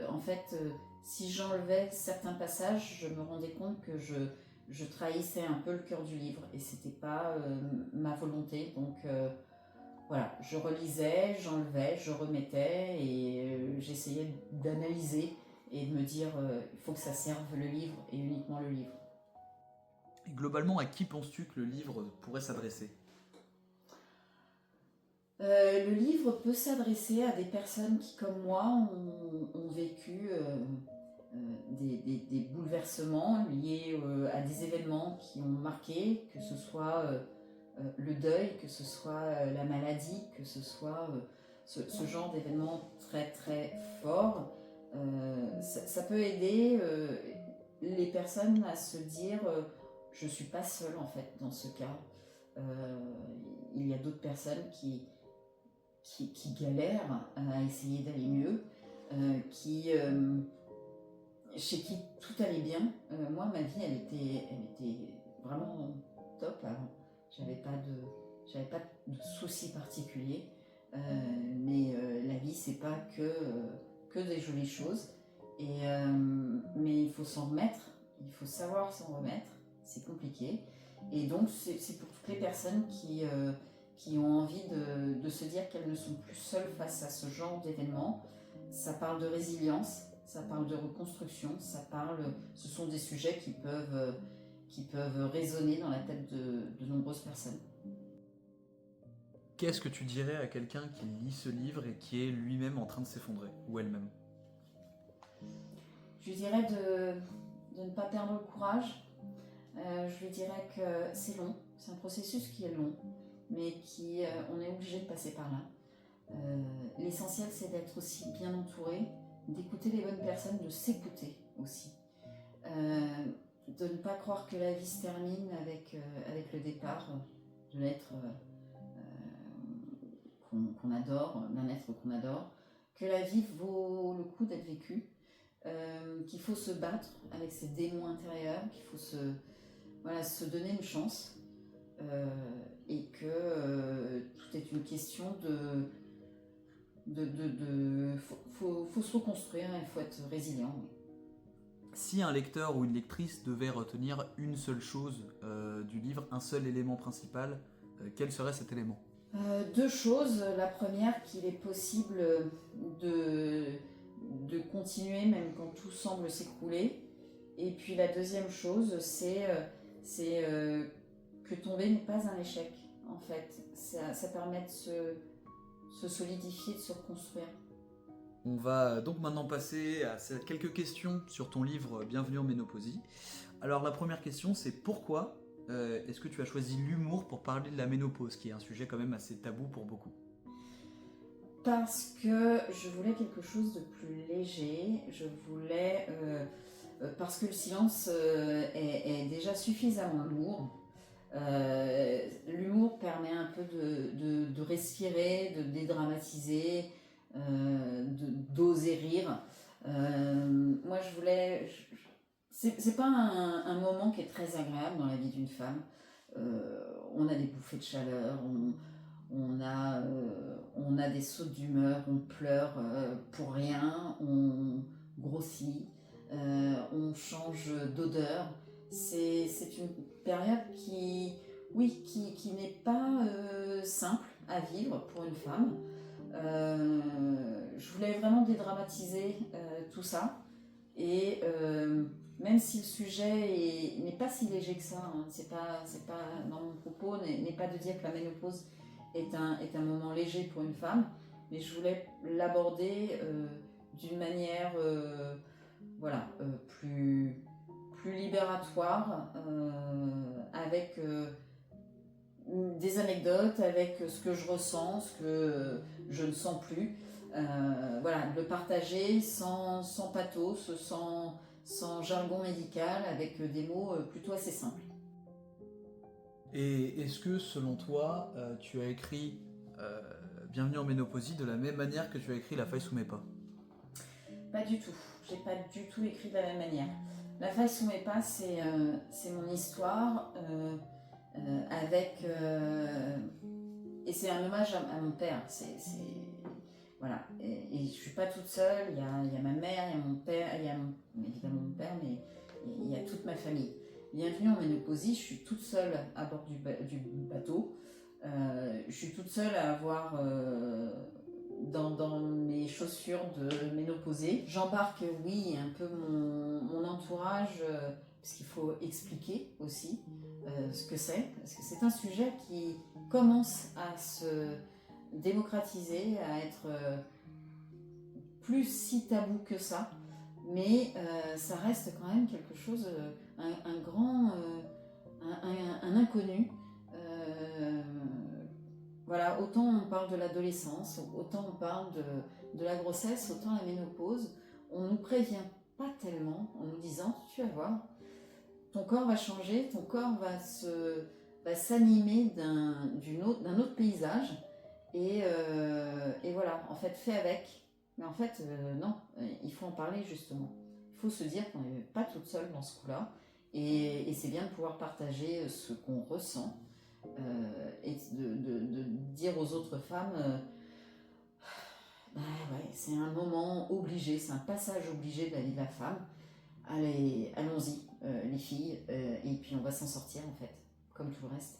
Speaker 1: En fait, si j'enlevais certains passages, je me rendais compte que je trahissais un peu le cœur du livre et c'était pas ma volonté. Donc voilà, je relisais, j'enlevais, je remettais et j'essayais d'analyser et de me dire il faut que ça serve le livre et uniquement le livre.
Speaker 2: Et globalement, à qui penses-tu que le livre pourrait s'adresser?
Speaker 1: Le livre peut s'adresser à des personnes qui, comme moi, ont vécu des bouleversements liés à des événements qui ont marqué, que ce soit le deuil, que ce soit la maladie, que ce soit ce genre d'événements très très forts. Ça peut aider les personnes à se dire je suis pas seule en fait dans ce cas. Il y a d'autres personnes qui galèrent à essayer d'aller mieux, chez qui tout allait bien. Moi, ma vie, elle était vraiment top avant. J'avais pas de soucis particuliers. Mais la vie, c'est pas que des jolies choses. Mais il faut s'en remettre. Il faut savoir s'en remettre. C'est compliqué. Et donc, c'est pour toutes les personnes qui ont envie de se dire qu'elles ne sont plus seules face à ce genre d'événements. Ça parle de résilience, ça parle de reconstruction, ce sont des sujets qui peuvent résonner dans la tête de nombreuses personnes.
Speaker 2: Qu'est-ce que tu dirais à quelqu'un qui lit ce livre et qui est lui-même en train de s'effondrer, ou elle-même?
Speaker 1: Je lui dirais de ne pas perdre le courage. Je lui dirais que c'est long, c'est un processus qui est long, mais on est obligé de passer par là. L'essentiel, c'est d'être aussi bien entouré, d'écouter les bonnes personnes, de s'écouter aussi. De ne pas croire que la vie se termine avec le départ de l'être qu'on adore, d'un être qu'on adore, que la vie vaut le coup d'être vécue, qu'il faut se battre avec ses démons intérieurs, qu'il faut se donner une chance, et que tout est une question faut se reconstruire, il faut être résilient. Oui.
Speaker 2: Si un lecteur ou une lectrice devait retenir une seule chose du livre, un seul élément principal, quel serait cet élément?
Speaker 1: Deux choses. La première, qu'il est possible de, de continuer même quand tout semble s'écrouler. Et puis la deuxième chose, c'est que tomber n'est pas un échec, en fait. Ça permet de se solidifier, de se reconstruire.
Speaker 2: On va donc maintenant passer à quelques questions sur ton livre Bienvenue en Ménopausie. Alors la première question, c'est pourquoi est-ce que tu as choisi l'humour pour parler de la ménopause, qui est un sujet quand même assez tabou pour beaucoup?
Speaker 1: Parce que je voulais quelque chose de plus léger. Je voulais... parce que le silence est déjà suffisamment lourd. L'humour permet un peu de respirer, de dédramatiser, d'oser rire. Moi, je voulais... C'est pas un moment qui est très agréable dans la vie d'une femme. On a des bouffées de chaleur, on a des sautes d'humeur, on pleure pour rien, on grossit, on change d'odeur. C'est une période qui n'est pas simple à vivre pour une femme. Je voulais vraiment dédramatiser tout ça. Et même si le sujet n'est pas si léger que ça, hein, c'est pas dans mon propos n'est pas de dire que la ménopause est un moment léger pour une femme, mais je voulais l'aborder d'une manière plus libératoire, avec des anecdotes, avec ce que je ressens, ce que je ne sens plus. De le partager sans pathos, sans jargon médical, avec des mots plutôt assez simples.
Speaker 2: Et est-ce que selon toi, tu as écrit Bienvenue en Ménopausie de la même manière que tu as écrit La faille sous mes pas?
Speaker 1: Pas du tout, j'ai pas du tout écrit de la même manière. La faille sous mes pas, c'est mon histoire avec... et c'est un hommage à mon père. Voilà. Et je suis pas toute seule, il y a ma mère, il y a mon père, il y a évidemment mon père, mais il y a toute ma famille. Bienvenue en Ménopausie, je suis toute seule à bord du bateau. Je suis toute seule à avoir dans mes chaussures de ménopausée. J'embarque, oui, un peu mon entourage, parce qu'il faut expliquer aussi ce que c'est, parce que c'est un sujet qui commence à se démocratiser, à être plus si tabou que ça, mais ça reste quand même quelque chose, un inconnu. Autant on parle de l'adolescence, autant on parle de la grossesse, autant la ménopause, on nous prévient pas tellement en nous disant, tu vas voir, ton corps va changer, ton corps va s'animer d'un autre paysage, et voilà, en fait, fais avec. Mais en fait, non, il faut en parler justement. Il faut se dire qu'on n'est pas toute seule dans ce coup-là, et c'est bien de pouvoir partager ce qu'on ressent, et de dire aux autres femmes, c'est un moment obligé, c'est un passage obligé de la vie de la femme. Allez, allons-y, les filles, et puis on va s'en sortir en fait, comme tout le reste.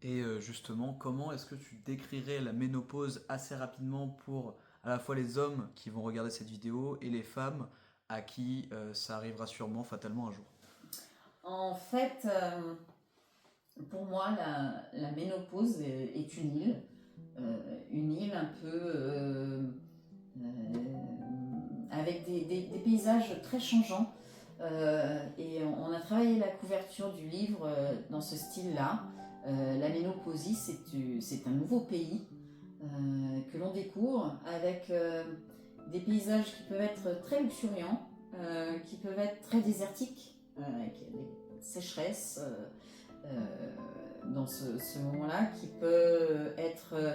Speaker 2: Et justement, comment est-ce que tu décrirais la ménopause assez rapidement pour à la fois les hommes qui vont regarder cette vidéo et les femmes à qui ça arrivera sûrement fatalement un jour?
Speaker 1: En fait, pour moi, la ménopause est une île un peu avec des paysages très changeants. Et on a travaillé la couverture du livre dans ce style-là. La Ménopausie, c'est un nouveau pays que l'on découvre, avec des paysages qui peuvent être très luxuriants, qui peuvent être très désertiques, avec des sécheresses dans ce moment-là, qui peut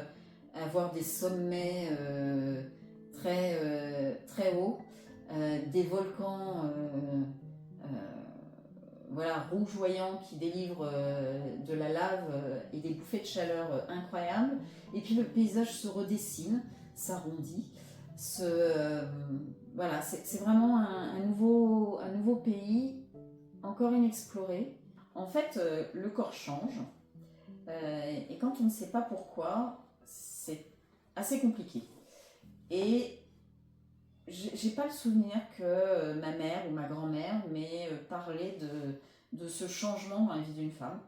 Speaker 1: avoir des sommets très hauts, des volcans rougeoyants qui délivrent de la lave et des bouffées de chaleur incroyables. Et puis le paysage se redessine, s'arrondit. Voilà, c'est vraiment un nouveau pays, encore inexploré. En fait, le corps change, et quand on ne sait pas pourquoi, c'est assez compliqué. Et j'ai pas le souvenir que ma mère ou ma grand-mère m'ait parlé de ce changement dans la vie d'une femme.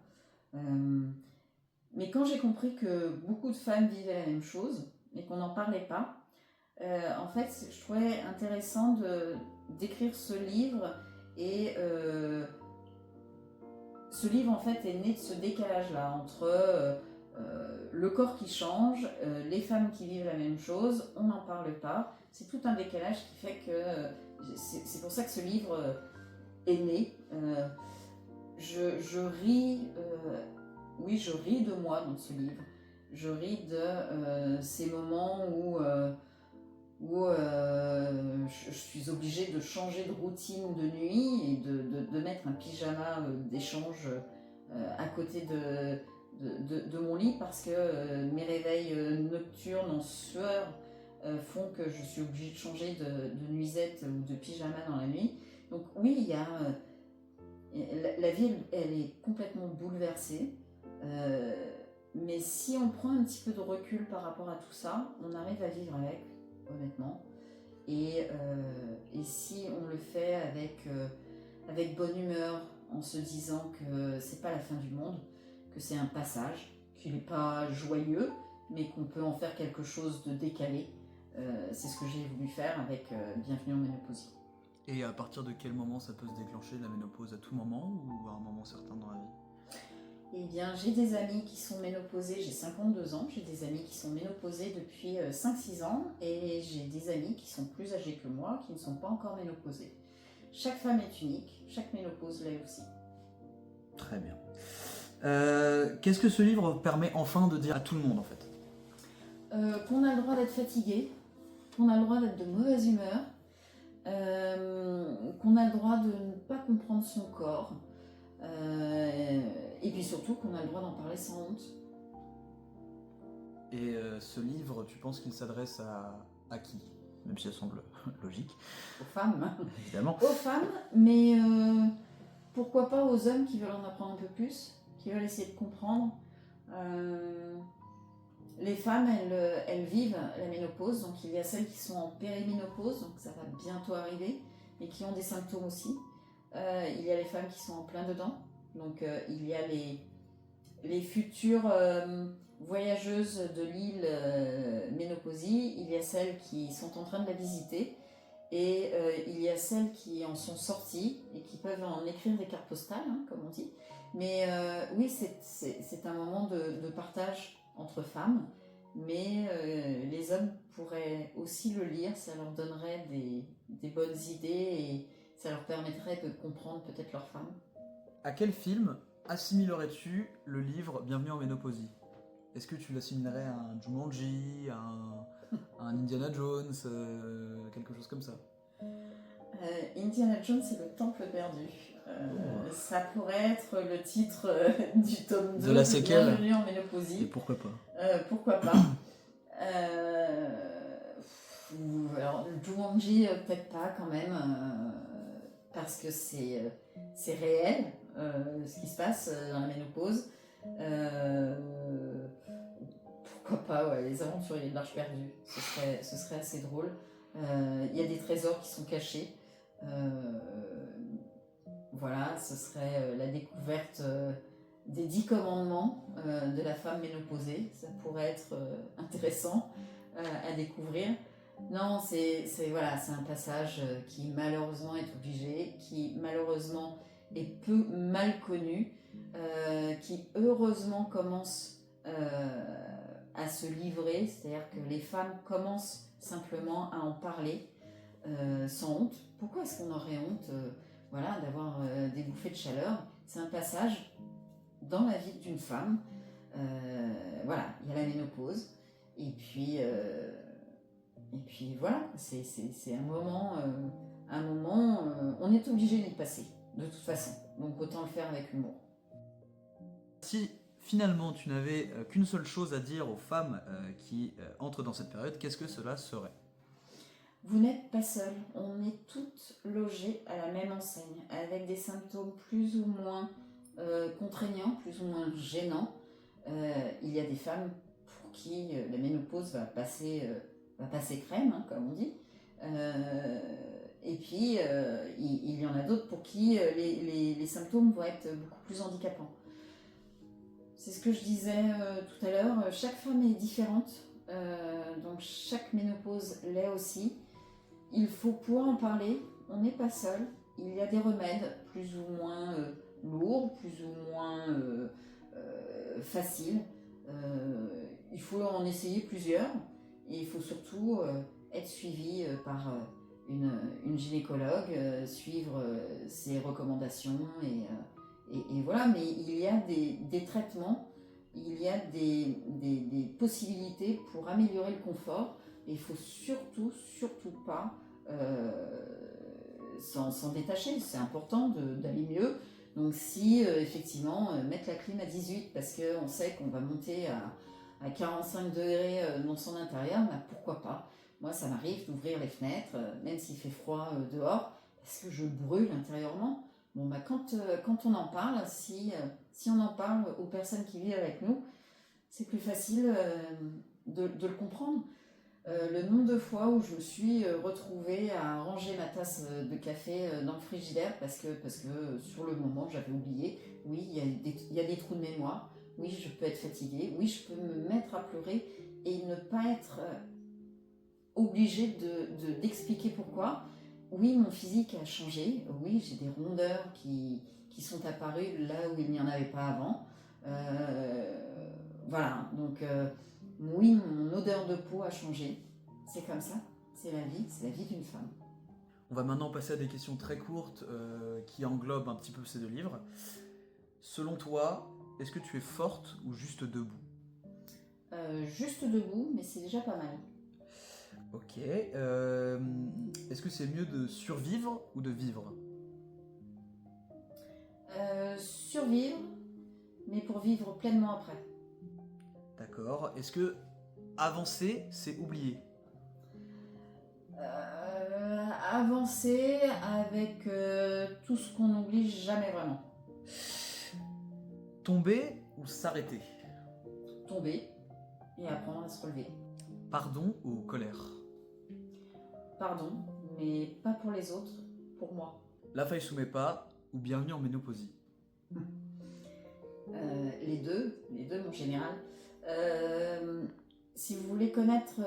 Speaker 1: Mais quand j'ai compris que beaucoup de femmes vivaient la même chose et qu'on n'en parlait pas, en fait, je trouvais intéressant d'écrire ce livre. Et ce livre, en fait, est né de ce décalage-là entre le corps qui change, les femmes qui vivent la même chose, on n'en parle pas. C'est tout un décalage qui fait que c'est pour ça que ce livre est né. Je ris, oui, je ris de moi dans ce livre. Je ris de ces moments où je suis obligée de changer de routine de nuit et de mettre un pyjama d'échange à côté de mon lit parce que mes réveils nocturnes en sueur font que je suis obligée de changer de nuisette ou de pyjama dans la nuit. Donc oui, il y a la vie, elle est complètement bouleversée. Mais si on prend un petit peu de recul par rapport à tout ça, on arrive à vivre avec, honnêtement. Et si on le fait avec bonne humeur, en se disant que c'est pas la fin du monde, que c'est un passage, qu'il n'est pas joyeux, mais qu'on peut en faire quelque chose de décalé, c'est ce que j'ai voulu faire avec Bienvenue en Ménopausie.
Speaker 2: Et à partir de quel moment ça peut se déclencher, la ménopause? À tout moment ou à un moment certain dans la vie?
Speaker 1: Eh bien, j'ai des amis qui sont ménopausés, j'ai 52 ans, j'ai des amis qui sont ménopausés depuis 5-6 ans, et j'ai des amis qui sont plus âgés que moi, qui ne sont pas encore ménopausés. Chaque femme est unique, chaque ménopause l'est aussi.
Speaker 2: Très bien. Qu'est-ce que ce livre permet enfin de dire à tout le monde, en fait?
Speaker 1: Qu'on a le droit d'être fatigué, qu'on a le droit d'être de mauvaise humeur, qu'on a le droit de ne pas comprendre son corps, et puis surtout qu'on a le droit d'en parler sans honte.
Speaker 2: Et ce livre, tu penses qu'il s'adresse à qui? Même si ça semble logique.
Speaker 1: Aux femmes.
Speaker 2: Évidemment.
Speaker 1: Aux femmes, mais pourquoi pas aux hommes qui veulent en apprendre un peu plus, qui veulent essayer de comprendre. Les femmes, elles vivent la ménopause, donc il y a celles qui sont en périménopause, donc ça va bientôt arriver, mais qui ont des symptômes aussi. Il y a les femmes qui sont en plein dedans, donc il y a les futures voyageuses de l'île Ménopausie, il y a celles qui sont en train de la visiter, et il y a celles qui en sont sorties et qui peuvent en écrire des cartes postales, hein, comme on dit. Mais oui, c'est un moment de partage entre femmes, mais les hommes pourraient aussi le lire, ça leur donnerait des bonnes idées et ça leur permettrait de comprendre peut-être leurs femmes.
Speaker 2: À quel film assimilerais-tu le livre Bienvenue en Ménopausie? Est-ce que tu l'assimilerais à un Jumanji, à un Indiana Jones, quelque chose comme ça?
Speaker 1: Indiana Jones et le Temple perdu. Ça pourrait être le titre du tome 2
Speaker 2: de la séquelle.
Speaker 1: Bienvenue en Ménopausie.
Speaker 2: Et pourquoi pas?
Speaker 1: Pourquoi pas. Alors, le Jumanji, peut-être pas quand même, parce que c'est réel, ce qui se passe dans la ménopause. Pourquoi pas, ouais, les aventuriers de l'Arche perdue, ce serait assez drôle. Il y a des trésors qui sont cachés. Voilà, ce serait la découverte des 10 commandements de la femme ménopausée. Ça pourrait être intéressant à découvrir. Non, c'est un passage qui malheureusement est obligé, qui malheureusement est peu mal connu, qui heureusement commence à se livrer, c'est-à-dire que les femmes commencent simplement à en parler sans honte. Pourquoi est-ce qu'on aurait honte d'avoir des bouffées de chaleur? C'est un passage dans la vie d'une femme. Voilà, il y a la ménopause, et puis voilà, c'est un moment, on est obligé d'y passer, de toute façon. Donc autant le faire avec humour.
Speaker 2: Si finalement tu n'avais qu'une seule chose à dire aux femmes qui entrent dans cette période, qu'est-ce que cela serait?
Speaker 1: Vous n'êtes pas seul, on est toutes logées à la même enseigne, avec des symptômes plus ou moins contraignants, plus ou moins gênants. Il y a des femmes pour qui la ménopause va passer crème, hein, comme on dit. Et puis, il y en a d'autres pour qui les symptômes vont être beaucoup plus handicapants. C'est ce que je disais tout à l'heure, chaque femme est différente, donc chaque ménopause l'est aussi. Il faut pouvoir en parler, on n'est pas seul. Il y a des remèdes plus ou moins lourds, plus ou moins faciles. Il faut en essayer plusieurs et il faut surtout être suivi par une gynécologue, suivre ses recommandations et voilà. Mais il y a des traitements, il y a des possibilités pour améliorer le confort. Et il faut surtout pas s'en détacher. C'est important d'aller mieux. Donc si effectivement mettre la clim à 18 parce qu'on sait qu'on va monter à 45 degrés dans son intérieur, bah, pourquoi pas. Moi ça m'arrive d'ouvrir les fenêtres, même s'il fait froid dehors, parce que je brûle intérieurement. Bon bah quand on en parle, si on en parle aux personnes qui vivent avec nous, c'est plus facile de le comprendre. Le nombre de fois où je me suis retrouvée à ranger ma tasse de café dans le frigidaire parce que sur le moment j'avais oublié. Oui, il y a des trous de mémoire. Oui, je peux être fatiguée. Oui, je peux me mettre à pleurer et ne pas être obligée d'expliquer pourquoi. Oui, mon physique a changé. Oui, j'ai des rondeurs qui sont apparues là où il n'y en avait pas avant. Voilà, donc oui, mon odeur de peau a changé. C'est comme ça, c'est la vie d'une femme.
Speaker 2: On va maintenant passer à des questions très courtes qui englobent un petit peu ces deux livres. Selon toi, est-ce que tu es forte ou juste debout ?
Speaker 1: Juste debout, mais c'est déjà pas mal.
Speaker 2: Ok. Est-ce que c'est mieux de survivre ou de vivre ?
Speaker 1: Survivre, mais pour vivre pleinement après.
Speaker 2: D'accord. Est-ce que avancer, c'est oublier ?
Speaker 1: Avancer avec tout ce qu'on n'oublie jamais vraiment.
Speaker 2: Tomber ou s'arrêter ?
Speaker 1: Tomber et apprendre à se relever.
Speaker 2: Pardon ou colère ?
Speaker 1: Pardon, mais pas pour les autres, pour moi.
Speaker 2: La faille sous mes pas ou bienvenue en ménopausie ?
Speaker 1: Les deux mon général. Si vous voulez connaître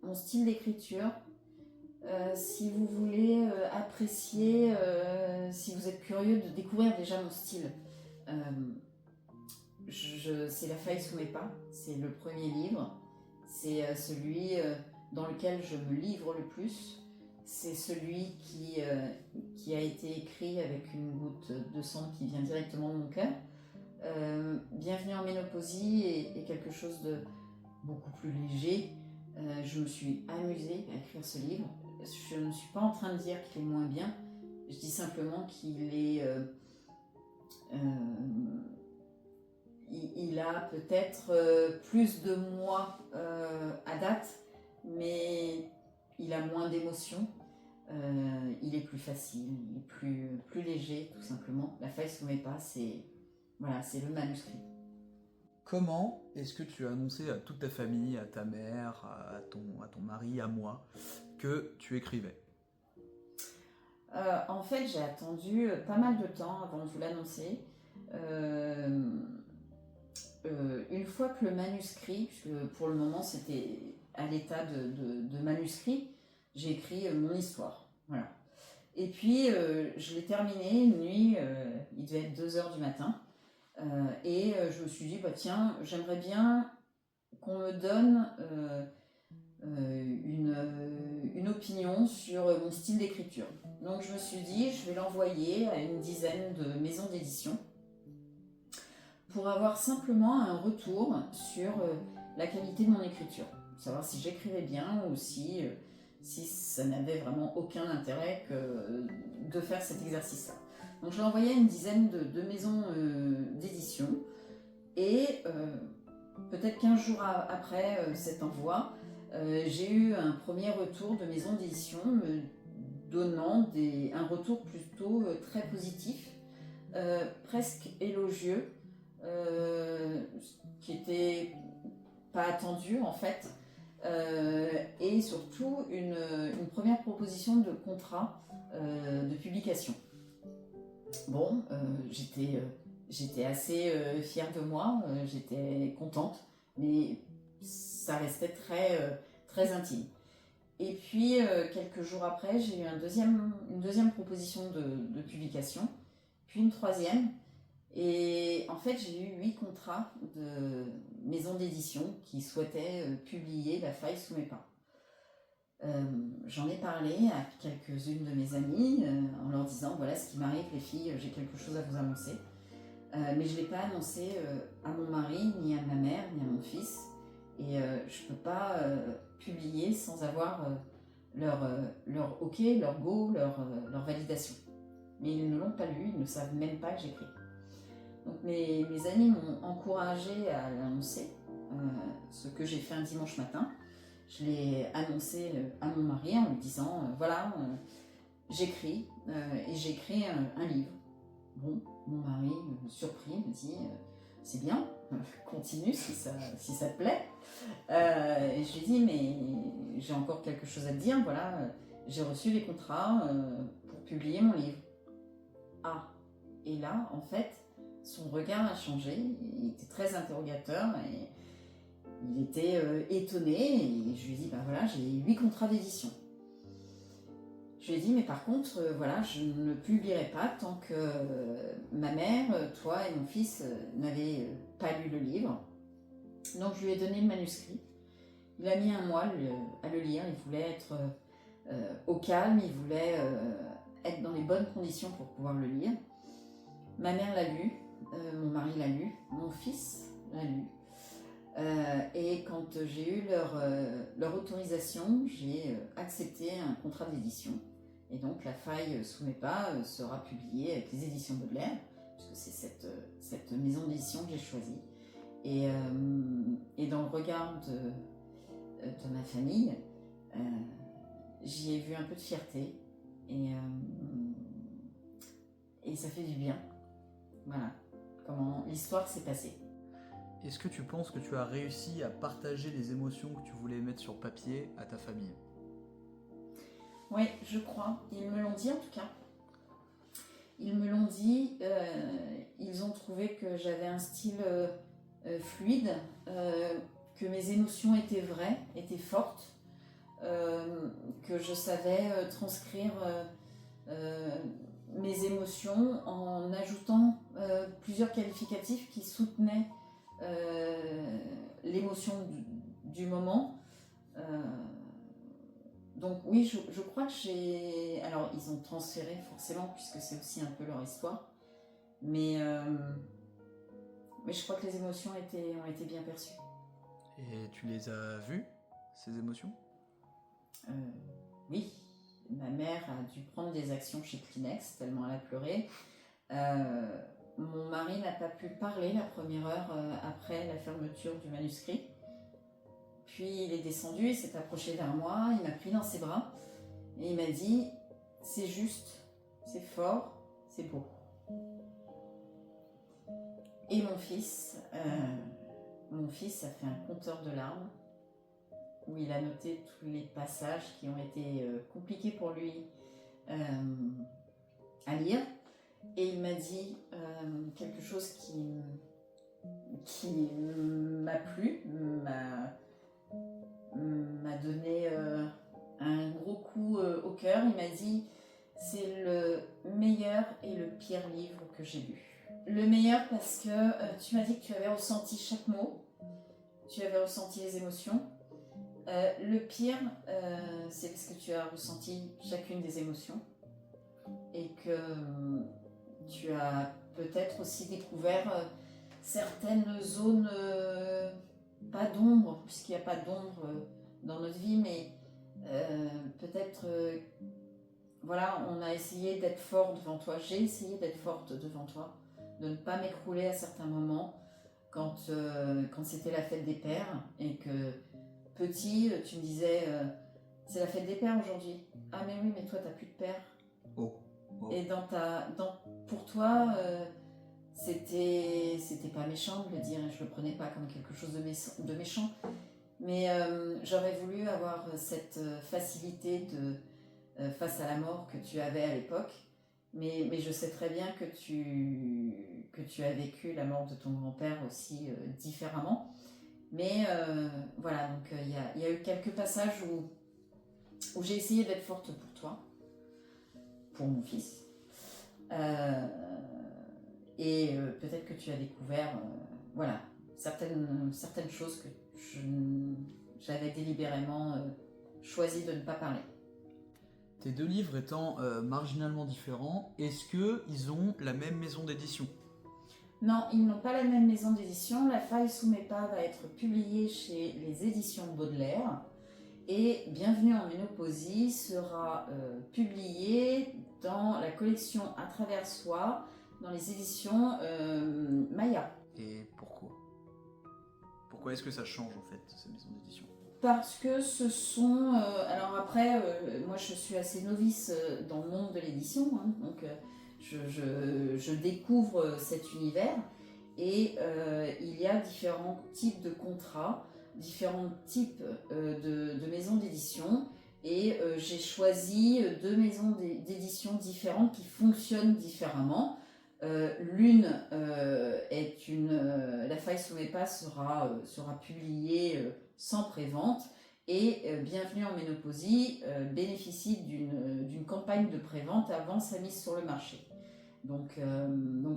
Speaker 1: mon style d'écriture, si vous voulez apprécier, si vous êtes curieux de découvrir déjà mon style, c'est La faille sous mes pas, c'est le premier livre, c'est celui dans lequel je me livre le plus, c'est celui qui a été écrit avec une goutte de sang qui vient directement de mon cœur. Bienvenue en ménopausie est quelque chose de beaucoup plus léger. Je me suis amusée à écrire ce livre. Je ne suis pas en train de dire qu'il est moins bien, je dis simplement qu'il est il a peut-être plus de mois à date, mais il a moins d'émotions, il est plus facile, il est plus léger tout simplement. La faille sous mes pas, c'est le manuscrit.
Speaker 2: Comment est-ce que tu as annoncé à toute ta famille, à ta mère, à ton mari, à moi, que tu écrivais ?
Speaker 1: En fait, j'ai attendu pas mal de temps avant de vous l'annoncer. Une fois que le manuscrit, puisque pour le moment c'était à l'état de manuscrit, j'ai écrit mon histoire. Voilà. Et puis je l'ai terminé une nuit, il devait être 2h du matin. Et je me suis dit, bah tiens, j'aimerais bien qu'on me donne une opinion sur mon style d'écriture. Donc je me suis dit, je vais l'envoyer à une dizaine de maisons d'édition pour avoir simplement un retour sur la qualité de mon écriture. Savoir si j'écrivais bien ou si ça n'avait vraiment aucun intérêt que de faire cet exercice-là. Donc je l'ai envoyé à une dizaine de maisons d'édition et peut-être 15 jours après cet envoi, j'ai eu un premier retour de maison d'édition me donnant un retour plutôt très positif, presque élogieux, qui était pas attendu en fait, et surtout une première proposition de contrat de publication. Bon, j'étais assez fière de moi, j'étais contente, mais ça restait très intime. Et puis, quelques jours après, j'ai eu une deuxième proposition de publication, puis une troisième. Et en fait, j'ai eu 8 contrats de maisons d'édition qui souhaitaient publier La Faille sous mes pas. J'en ai parlé à quelques-unes de mes amies en leur disant voilà ce qui m'arrive les filles, j'ai quelque chose à vous annoncer. Mais je ne l'ai pas annoncé à mon mari, ni à ma mère, ni à mon fils. Et je ne peux pas publier sans avoir leur OK, leur go, leur validation. Mais ils ne l'ont pas lu, ils ne savent même pas que j'écris. Donc mes amis m'ont encouragée à l'annoncer, ce que j'ai fait un dimanche matin. Je l'ai annoncé à mon mari en lui disant voilà, j'écris, et j'ai écrit un livre. Bon, mon mari, surpris, me dit c'est bien, continue si ça te plaît. Et je lui dis mais j'ai encore quelque chose à te dire, voilà, j'ai reçu les contrats pour publier mon livre. Ah, et là, en fait, son regard a changé, il était très interrogateur et il était étonné et je lui ai dit, bah voilà, j'ai 8 contrats d'édition. Je lui ai dit, mais par contre, voilà, je ne publierai pas tant que ma mère, toi et mon fils n'avaient pas lu le livre. Donc je lui ai donné le manuscrit. Il a mis un mois à le lire, il voulait être au calme, il voulait être dans les bonnes conditions pour pouvoir le lire. Ma mère l'a lu, mon mari l'a lu, mon fils l'a lu. Et quand j'ai eu leur autorisation, j'ai accepté un contrat d'édition. Et donc La Faille sous mes pas sera publiée avec les éditions Baudelaire, puisque c'est cette maison d'édition que j'ai choisie. Et dans le regard de ma famille, j'y ai vu un peu de fierté. Et ça fait du bien. Voilà comment l'histoire s'est passée.
Speaker 2: Est-ce que tu penses que tu as réussi à partager les émotions que tu voulais mettre sur papier à ta famille?
Speaker 1: Oui, je crois. Ils me l'ont dit en tout cas. Ils me l'ont dit. Ils ont trouvé que j'avais un style fluide, que mes émotions étaient vraies, étaient fortes, que je savais transcrire mes émotions en ajoutant plusieurs qualificatifs qui soutenaient l'émotion du moment. Donc oui, je crois que j'ai... Alors, ils ont transféré forcément, puisque c'est aussi un peu leur histoire. Mais je crois que les émotions ont été bien perçues.
Speaker 2: Et tu les as vues, ces émotions?
Speaker 1: Oui. Ma mère a dû prendre des actions chez Kleenex, tellement elle a pleuré. Mon mari n'a pas pu parler la première heure après la fermeture du manuscrit. Puis il est descendu, il s'est approché vers moi, il m'a pris dans ses bras et il m'a dit « C'est juste, c'est fort, c'est beau ». Et mon fils a fait un compteur de larmes où il a noté tous les passages qui ont été compliqués pour lui à lire. Et il m'a dit quelque chose qui m'a plu, m'a donné un gros coup au cœur. Il m'a dit « C'est le meilleur et le pire livre que j'ai lu ». Le meilleur parce que tu m'as dit que tu avais ressenti chaque mot, tu avais ressenti les émotions. Le pire, c'est parce que tu as ressenti chacune des émotions et que tu as peut-être aussi découvert certaines zones, pas d'ombre, puisqu'il n'y a pas d'ombre dans notre vie, mais peut-être, voilà, on a essayé d'être fort devant toi, j'ai essayé d'être forte devant toi, de ne pas m'écrouler à certains moments quand c'était la fête des pères et que petit, tu me disais c'est la fête des pères aujourd'hui. Ah mais oui, mais toi t'as plus de père.
Speaker 2: Oh.
Speaker 1: Et pour toi, c'était pas méchant de le dire, et je le prenais pas comme quelque chose de méchant. Mais j'aurais voulu avoir cette facilité face à la mort que tu avais à l'époque. Mais je sais très bien que tu as vécu la mort de ton grand-père aussi différemment. Mais voilà, donc il y a eu quelques passages où j'ai essayé d'être forte pour toi, pour mon fils. Et peut-être que tu as découvert voilà, certaines choses que j'avais délibérément choisi de ne pas parler.
Speaker 2: Tes 2 livres étant marginalement différents, est-ce qu'ils ont la même maison d'édition?
Speaker 1: Non, ils n'ont pas la même maison d'édition. La faille sous mes pas va être publiée chez les éditions Baudelaire. Et Bienvenue en Ménopausie sera publié dans la collection À travers soi, dans les éditions Maya.
Speaker 2: Et pourquoi? Pourquoi est-ce que ça change en fait, ces maisons d'édition?
Speaker 1: Parce que ce sont... alors après, moi je suis assez novice dans le monde de l'édition, hein, donc je découvre cet univers et il y a différents types de contrats, différents types de maisons d'édition et j'ai choisi 2 maisons d'édition différentes qui fonctionnent différemment. L'une est La faille sous mes pas sera publiée sans prévente et Bienvenue en Ménopausie bénéficie d'une campagne de prévente avant sa mise sur le marché. Donc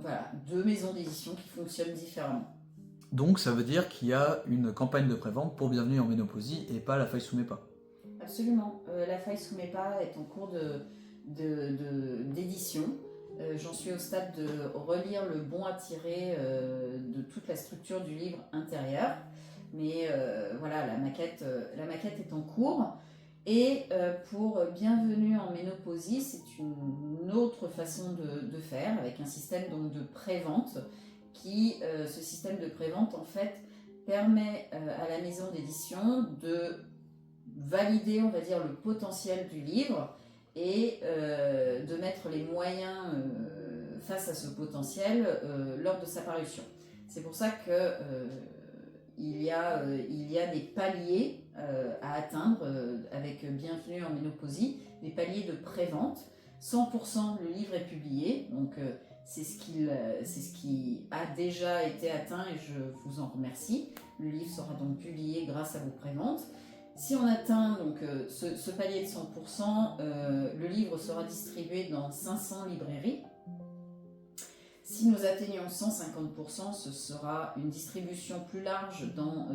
Speaker 1: voilà, 2 maisons d'édition qui fonctionnent différemment.
Speaker 2: Donc ça veut dire qu'il y a une campagne de prévente pour Bienvenue en Ménopausie et pas La faille sous mes pas.
Speaker 1: Absolument. La faille sous mes pas est en cours d'édition. J'en suis au stade de relire le bon à tirer de toute la structure du livre intérieur. Mais voilà, la maquette est en cours. Et pour Bienvenue en Ménopausie, c'est une autre façon de faire, avec un système donc de prévente ce système de prévente en fait permet à la maison d'édition de valider, on va dire, le potentiel du livre et de mettre les moyens face à ce potentiel lors de sa parution. C'est pour ça que il y a des paliers à atteindre avec Bienvenue en Ménopausie, des paliers de prévente. 100% le livre est publié, donc c'est ce qui a déjà été atteint et je vous en remercie. Le livre sera donc publié grâce à vos préventes. Si on atteint donc, ce palier de 100%, le livre sera distribué dans 500 librairies. Si nous atteignons 150%, ce sera une distribution plus large dans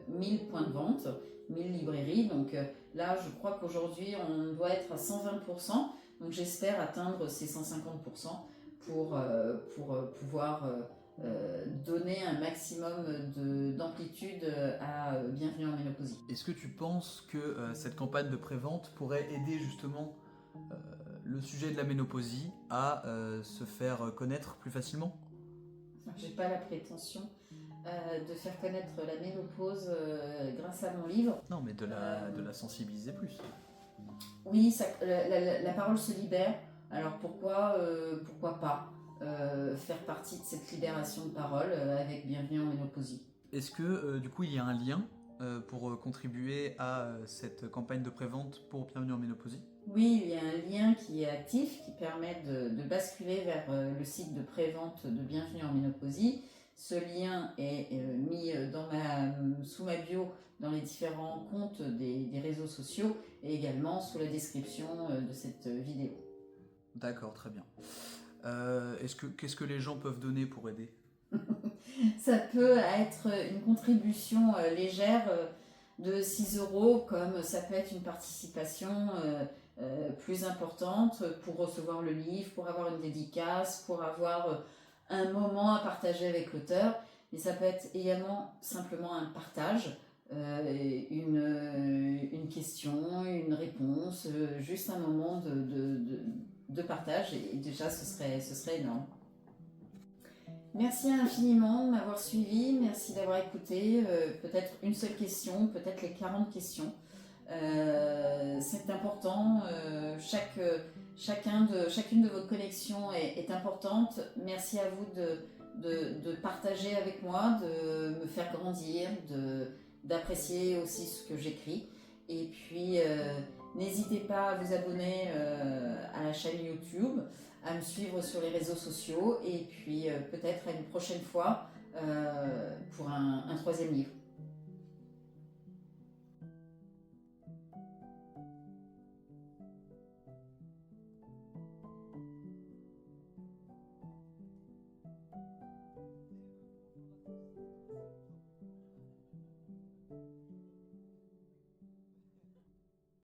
Speaker 1: 1000 points de vente, 1000 librairies. Donc là, je crois qu'aujourd'hui, on doit être à 120%. Donc j'espère atteindre ces 150% pour pouvoir donner un maximum d'amplitude à Bienvenue en Ménopausie.
Speaker 2: Est-ce que tu penses que cette campagne de prévente pourrait aider justement le sujet de la ménopausie à se faire connaître plus facilement?
Speaker 1: J'ai pas la prétention de faire connaître la ménopause grâce à mon livre.
Speaker 2: Non, mais de la sensibiliser plus.
Speaker 1: Oui, la parole se libère. Alors pourquoi pas faire partie de cette libération de parole avec Bienvenue en Ménopausie.
Speaker 2: Est-ce que du coup il y a un lien pour contribuer à cette campagne de prévente pour Bienvenue en Ménopausie?
Speaker 1: Oui, il y a un lien qui est actif qui permet de basculer vers le site de prévente de Bienvenue en Ménopausie. Ce lien est mis sous ma bio dans les différents comptes des réseaux sociaux et également sous la description de cette vidéo.
Speaker 2: D'accord, très bien. Qu'est-ce que les gens peuvent donner pour aider?
Speaker 1: Ça peut être une contribution légère de 6 €, comme ça peut être une participation plus importante pour recevoir le livre, pour avoir une dédicace, pour avoir un moment à partager avec l'auteur. Mais ça peut être également simplement un partage, une question, une réponse, juste un moment de partage et déjà ce serait énorme. Merci infiniment de m'avoir suivi, merci d'avoir écouté. Peut-être une seule question, peut-être les 40 questions. C'est important, chacune de vos connexions est importante. Merci à vous de partager avec moi, de me faire grandir, d'apprécier aussi ce que j'écris. Et puis, n'hésitez pas à vous abonner à la chaîne YouTube, à me suivre sur les réseaux sociaux, et puis peut-être à une prochaine fois pour un troisième livre.